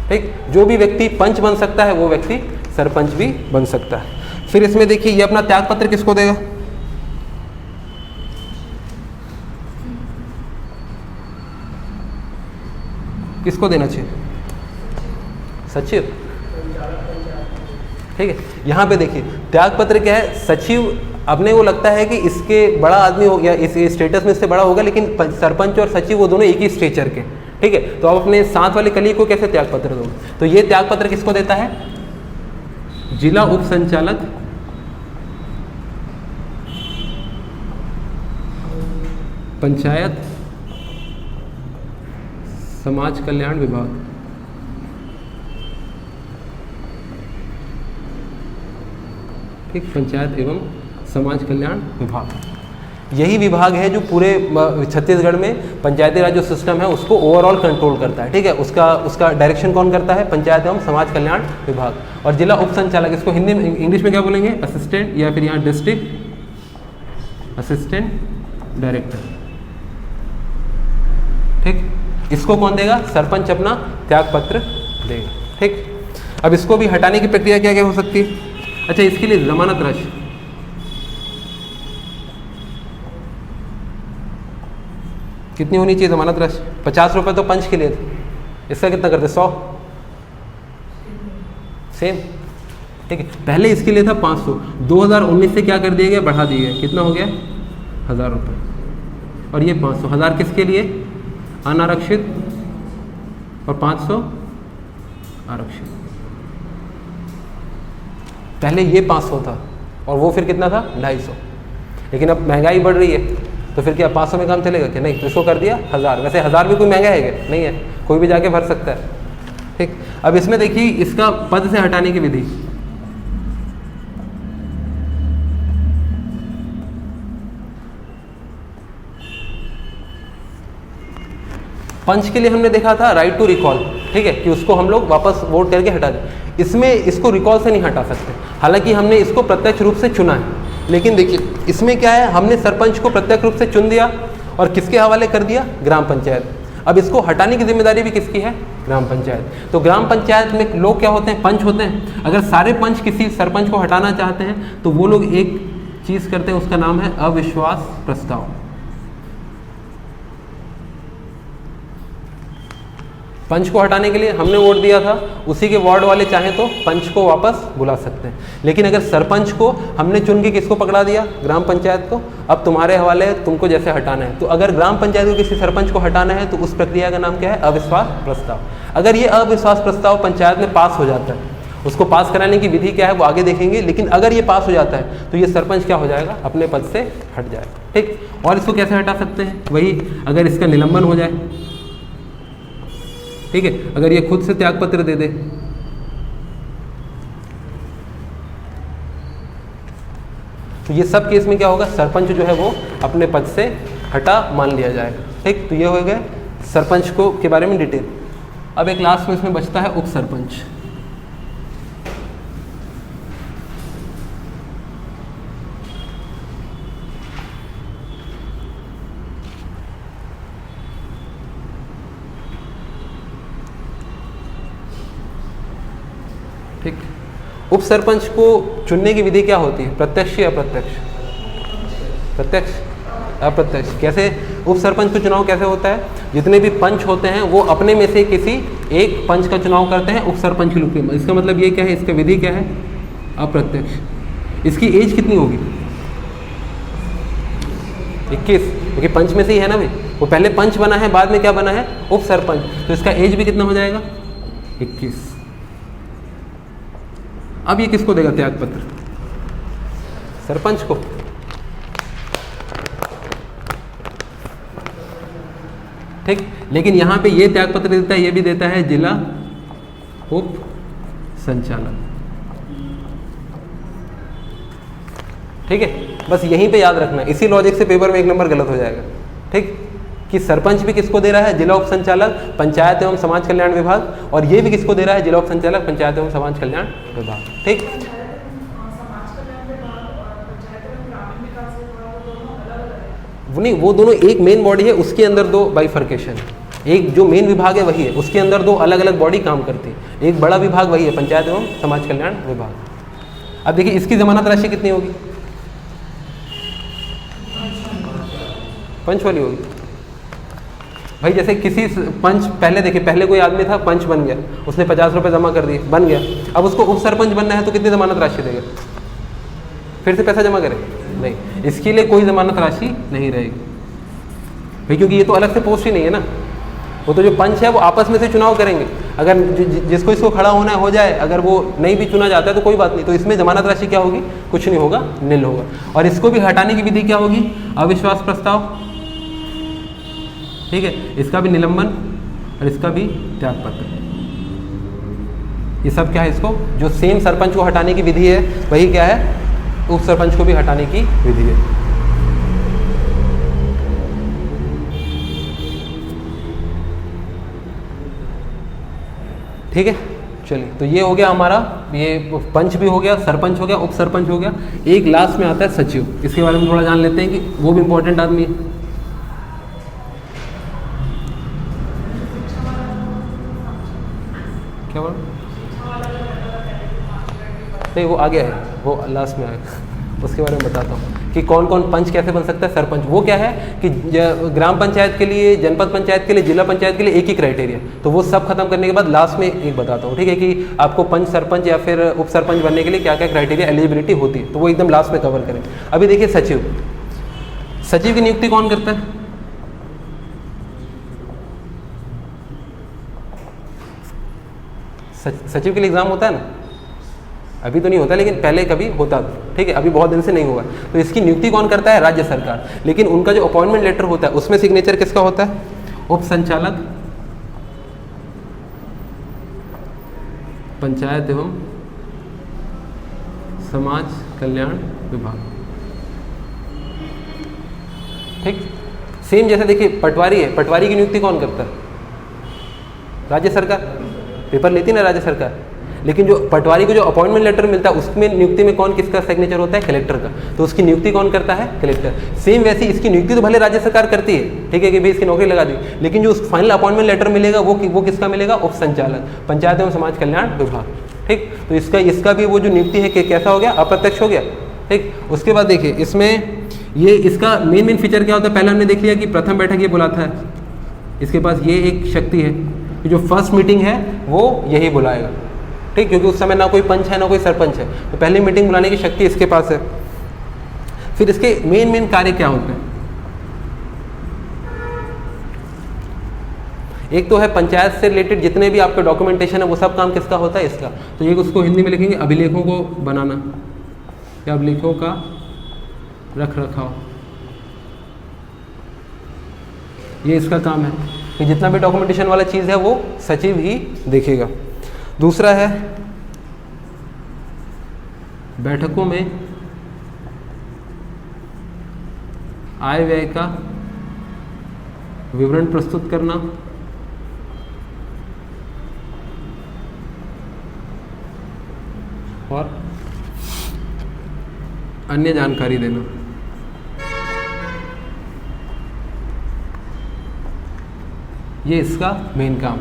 ठीक, जो भी व्यक्ति पंच बन सकता है वो व्यक्ति सरपंच भी बन सकता है। फिर इसमें देखिए ये अपना त्यागपत्र किसको देगा, किसको देना चाहिए, सचिव, ठीक है। यहाँ पे देखिए त्यागपत्र क्या है, सचिव अपने को लगता है कि इसके बड़ा आदमी हो गया, इस स्टेटस में इससे बड़ा होगा, लेकिन सरपंच और सचिव वो दोनों एक ही स्टेचर के, ठीक है। तो आप अपने साथ वाले कलीग को कैसे त्यागपत्र दोगे? तो ये त्यागपत्र किसको देता है? जिला उप संचालक पंचायत समाज कल्याण विभाग। ठीक, पंचायत एवं समाज कल्याण विभाग यही विभाग है जो पूरे छत्तीसगढ़ में पंचायती राज जो सिस्टम है उसको ओवरऑल कंट्रोल करता है, ठीक है। उसका डायरेक्शन कौन करता है? पंचायत एवं समाज कल्याण विभाग। और जिला उप संचालक, इसको हिंदी में इंग्लिश में क्या बोलेंगे? असिस्टेंट, या फिर यहाँ डिस्ट्रिक्ट असिस्टेंट डायरेक्टर, ठीक। इसको कौन देगा? सरपंच अपना त्यागपत्र देगा, ठीक। अब इसको भी हटाने की प्रक्रिया क्या क्या हो सकती है? अच्छा, इसके लिए जमानत राशि कितनी होनी चाहिए? जमानत राशि 50 रुपये तो पंच के लिए थे, इसका कितना करते? 100, सेम, ठीक है। पहले इसके लिए था 500, 2019 से क्या कर दिया गया? बढ़ा दिया गया। कितना हो गया? 1000 रुपये। और ये 500, 1000 किसके लिए? अनारक्षित, और 500 आरक्षित। पहले ये 500 था और वो फिर कितना था? 250। लेकिन अब महंगाई बढ़ रही है तो फिर क्या 500 में काम चलेगा क्या? नहीं, तो इसको कर दिया 1000। वैसे 1000 भी कोई महंगा है क्या? नहीं है, कोई भी जाके भर सकता है, ठीक। अब इसमें देखिए इसका पद से हटाने की विधि। पंच के लिए हमने देखा था राइट टू रिकॉल, ठीक है, कि उसको हम लोग वापस वोट करके हटा दें। इसमें इसको रिकॉल से नहीं हटा सकते, हालांकि हमने इसको प्रत्यक्ष रूप से चुना है। लेकिन देखिए इसमें क्या है, हमने सरपंच को प्रत्यक्ष रूप से चुन दिया और किसके हवाले कर दिया? ग्राम पंचायत। अब इसको हटाने की जिम्मेदारी भी किसकी है? ग्राम पंचायत। तो ग्राम पंचायत में लोग क्या होते हैं? पंच होते हैं। अगर सारे पंच किसी सरपंच को हटाना चाहते हैं तो वो लोग एक चीज़ करते हैं, उसका नाम है अविश्वास प्रस्ताव। पंच को हटाने के लिए हमने वोट दिया था, उसी के वार्ड वाले चाहें तो पंच को वापस बुला सकते हैं। लेकिन अगर सरपंच को हमने चुन के किसको पकड़ा दिया? ग्राम पंचायत को। अब तुम्हारे हवाले है, तुमको जैसे हटाना है। तो अगर ग्राम पंचायत को किसी सरपंच को हटाना है तो उस प्रक्रिया का नाम क्या है? अविश्वास प्रस्ताव। अगर ये अविश्वास प्रस्ताव पंचायत में पास हो जाता है, उसको पास कराने की विधि क्या है वो आगे देखेंगे, लेकिन अगर ये पास हो जाता है तो ये सरपंच क्या हो जाएगा? अपने पद से हट जाएगा, ठीक। और इसको कैसे हटा सकते हैं? वही, अगर इसका निलंबन हो जाए, ठीक है, अगर ये खुद से त्यागपत्र दे दे, तो ये सब केस में क्या होगा? सरपंच जो है वो अपने पद से हटा मान लिया जाएगा, ठीक। तो ये हो गए सरपंच को के बारे में डिटेल। अब एक लास्ट में इसमें बचता है उप सरपंच। ठीक, उप सरपंच को चुनने की विधि क्या होती है? प्रत्यक्ष या अप्रत्यक्ष? प्रत्यक्ष, अप्रत्यक्ष। कैसे उप सरपंच का चुनाव कैसे होता है? जितने भी पंच होते हैं वो अपने में से किसी एक पंच का चुनाव करते हैं उप सरपंच के रूप में। इसका मतलब ये क्या है? इसका विधि क्या है? अप्रत्यक्ष। इसकी एज कितनी होगी? 21, क्योंकि पंच में से ही है ना भाई, वो पहले पंच बना है, बाद में क्या बना है? उप सरपंच। तो इसका एज भी कितना हो जाएगा? 21। अब ये किसको देगा त्यागपत्र? सरपंच को। ठीक, लेकिन यहां पे ये त्यागपत्र देता है, ये भी देता है जिला उप संचालक। ठीक है, बस यहीं पे याद रखना, इसी लॉजिक से पेपर में 1 नंबर गलत हो जाएगा। ठीक, कि सरपंच भी किसको दे रहा है? जिला उप संचालक पंचायत एवं समाज कल्याण विभाग, और ये भी किसको दे रहा है? जिला उप संचालक पंचायत एवं समाज कल्याण विभाग। ठीक, वो नहीं, वो दोनों एक मेन बॉडी है, उसके अंदर 2 बाइफर्केशन है। एक जो मेन विभाग है वही है, उसके अंदर 2 अलग अलग बॉडी काम करती है। एक बड़ा विभाग वही है, पंचायत एवं समाज कल्याण विभाग। अब देखिए इसकी जमानत राशि कितनी होगी? पंच वाली होगी। भाई जैसे किसी पंच, पहले देखिए, पहले कोई आदमी था पंच बन गया, उसने 50 रुपये जमा कर दिए, बन गया, अब उसको उप सरपंच बनना है तो कितनी जमानत राशि देगा? फिर से पैसा जमा करे? नहीं, इसके लिए कोई जमानत राशि नहीं रहेगी भाई, क्योंकि ये तो अलग से पोस्ट ही नहीं है ना। वो तो जो पंच है वो आपस में से चुनाव करेंगे, अगर जिसको इसको खड़ा होना है हो जाए, अगर वो नहीं भी चुना जाता है तो कोई बात नहीं, तो इसमें जमानत राशि क्या होगी? कुछ नहीं होगा, नील होगा। और इसको भी हटाने की विधि क्या होगी? अविश्वास प्रस्ताव, ठीक है, इसका भी निलंबन और इसका भी त्यागपत्र। ये सब क्या है? इसको जो सेम सरपंच को हटाने की विधि है वही क्या है? उप सरपंच को भी हटाने की विधि है। ठीक है, चलिए, तो ये हो गया हमारा, ये पंच भी हो गया, सरपंच हो गया, उप सरपंच हो गया। एक लास्ट में आता है सचिव, इसके बारे में थोड़ा जान लेते हैं कि वो भी इंपॉर्टेंट आदमी है। क्या बोल? नहीं, वो आगे है, वो लास्ट में आएगा, उसके बारे में बताता हूँ कि कौन कौन पंच कैसे बन सकता है। सरपंच वो क्या है कि ग्राम पंचायत के लिए, जनपद पंचायत के लिए, जिला पंचायत के लिए एक ही क्राइटेरिया, तो वो सब खत्म करने के बाद लास्ट में एक बताता हूँ, ठीक है, कि आपको पंच, सरपंच या फिर उप सरपंच बनने के लिए क्या क्या क्राइटेरिया, एलिजिबिलिटी होती है, तो वो एकदम लास्ट में कवर करें। अभी देखिए सचिव, सचिव की नियुक्ति कौन करता है? सचिव के लिए एग्जाम होता है ना? अभी तो नहीं होता, लेकिन पहले कभी होता था, ठीक है, अभी बहुत दिन से नहीं हुआ। तो इसकी नियुक्ति कौन करता है? राज्य सरकार। लेकिन उनका जो अपॉइंटमेंट लेटर होता है उसमें सिग्नेचर किसका होता है? उप संचालक पंचायत एवं समाज कल्याण विभाग। ठीक, सेम जैसे देखिए पटवारी है, पटवारी की नियुक्ति कौन करता है? राज्य सरकार। पेपर लेती ना राज्य सरकार, लेकिन जो पटवारी को जो अपॉइंटमेंट लेटर मिलता है उसमें नियुक्ति में कौन, किसका सिग्नेचर होता है? कलेक्टर का। तो उसकी नियुक्ति कौन करता है? कलेक्टर। सेम वैसी इसकी नियुक्ति तो भले राज्य सरकार करती है, ठीक है, कि भाई इसकी नौकरी लगा दी, लेकिन जो फाइनल अपॉइंटमेंट लेटर मिलेगा वो किसका मिलेगा? उप संचालक पंचायत एवं समाज कल्याण विभाग। ठीक, तो इसका भी वो जो नियुक्ति है कि कैसा हो गया? अप्रत्यक्ष हो गया। ठीक, उसके बाद देखिए इसमें ये इसका मेन फीचर क्या होता है? पहले हमने देख लिया कि प्रथम बैठक ये बुलाता है, इसके पास ये एक शक्ति है कि जो फर्स्ट मीटिंग है वो यही बुलाएगा। ठीक, क्योंकि उस समय ना कोई पंच है ना कोई सरपंच है, तो पहली मीटिंग बुलाने की शक्ति इसके पास है। फिर इसके मेन कार्य क्या होते हैं? एक तो है पंचायत से रिलेटेड जितने भी आपके डॉक्यूमेंटेशन है वो सब काम किसका होता है? इसका। तो ये उसको हिंदी में लिखेंगे अभिलेखों को बनाना या अभिलेखों का रख रखाव, ये इसका काम है कि जितना भी डॉक्यूमेंटेशन वाला चीज़ है वो सचिव ही देखेगा। दूसरा है बैठकों में आय व्यय का विवरण प्रस्तुत करना और अन्य जानकारी देना। ये इसका मेन काम।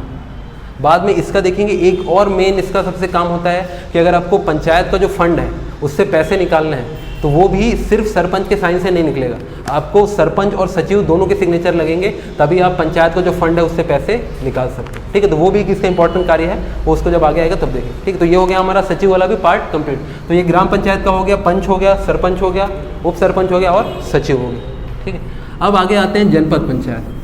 बाद में इसका देखेंगे एक और मेन इसका सबसे काम होता है कि अगर आपको पंचायत का जो फंड है उससे पैसे निकालने हैं तो वो भी सिर्फ सरपंच के साइन से नहीं निकलेगा, आपको सरपंच और सचिव दोनों के सिग्नेचर लगेंगे, तभी आप पंचायत का जो फंड है उससे पैसे निकाल सकते हैं। ठीक है, तो वो भी किसका इंपॉर्टेंट कार्य है, वो उसको जब आगे आएगा तब देखेंगे। ठीक है, तो ये हो गया हमारा सचिव वाला भी पार्ट कंप्लीट। तो ये ग्राम पंचायत का हो गया, पंच हो गया, सरपंच हो गया, उप सरपंच हो गया और सचिव हो गया। ठीक है, अब आगे आते हैं जनपद पंचायत।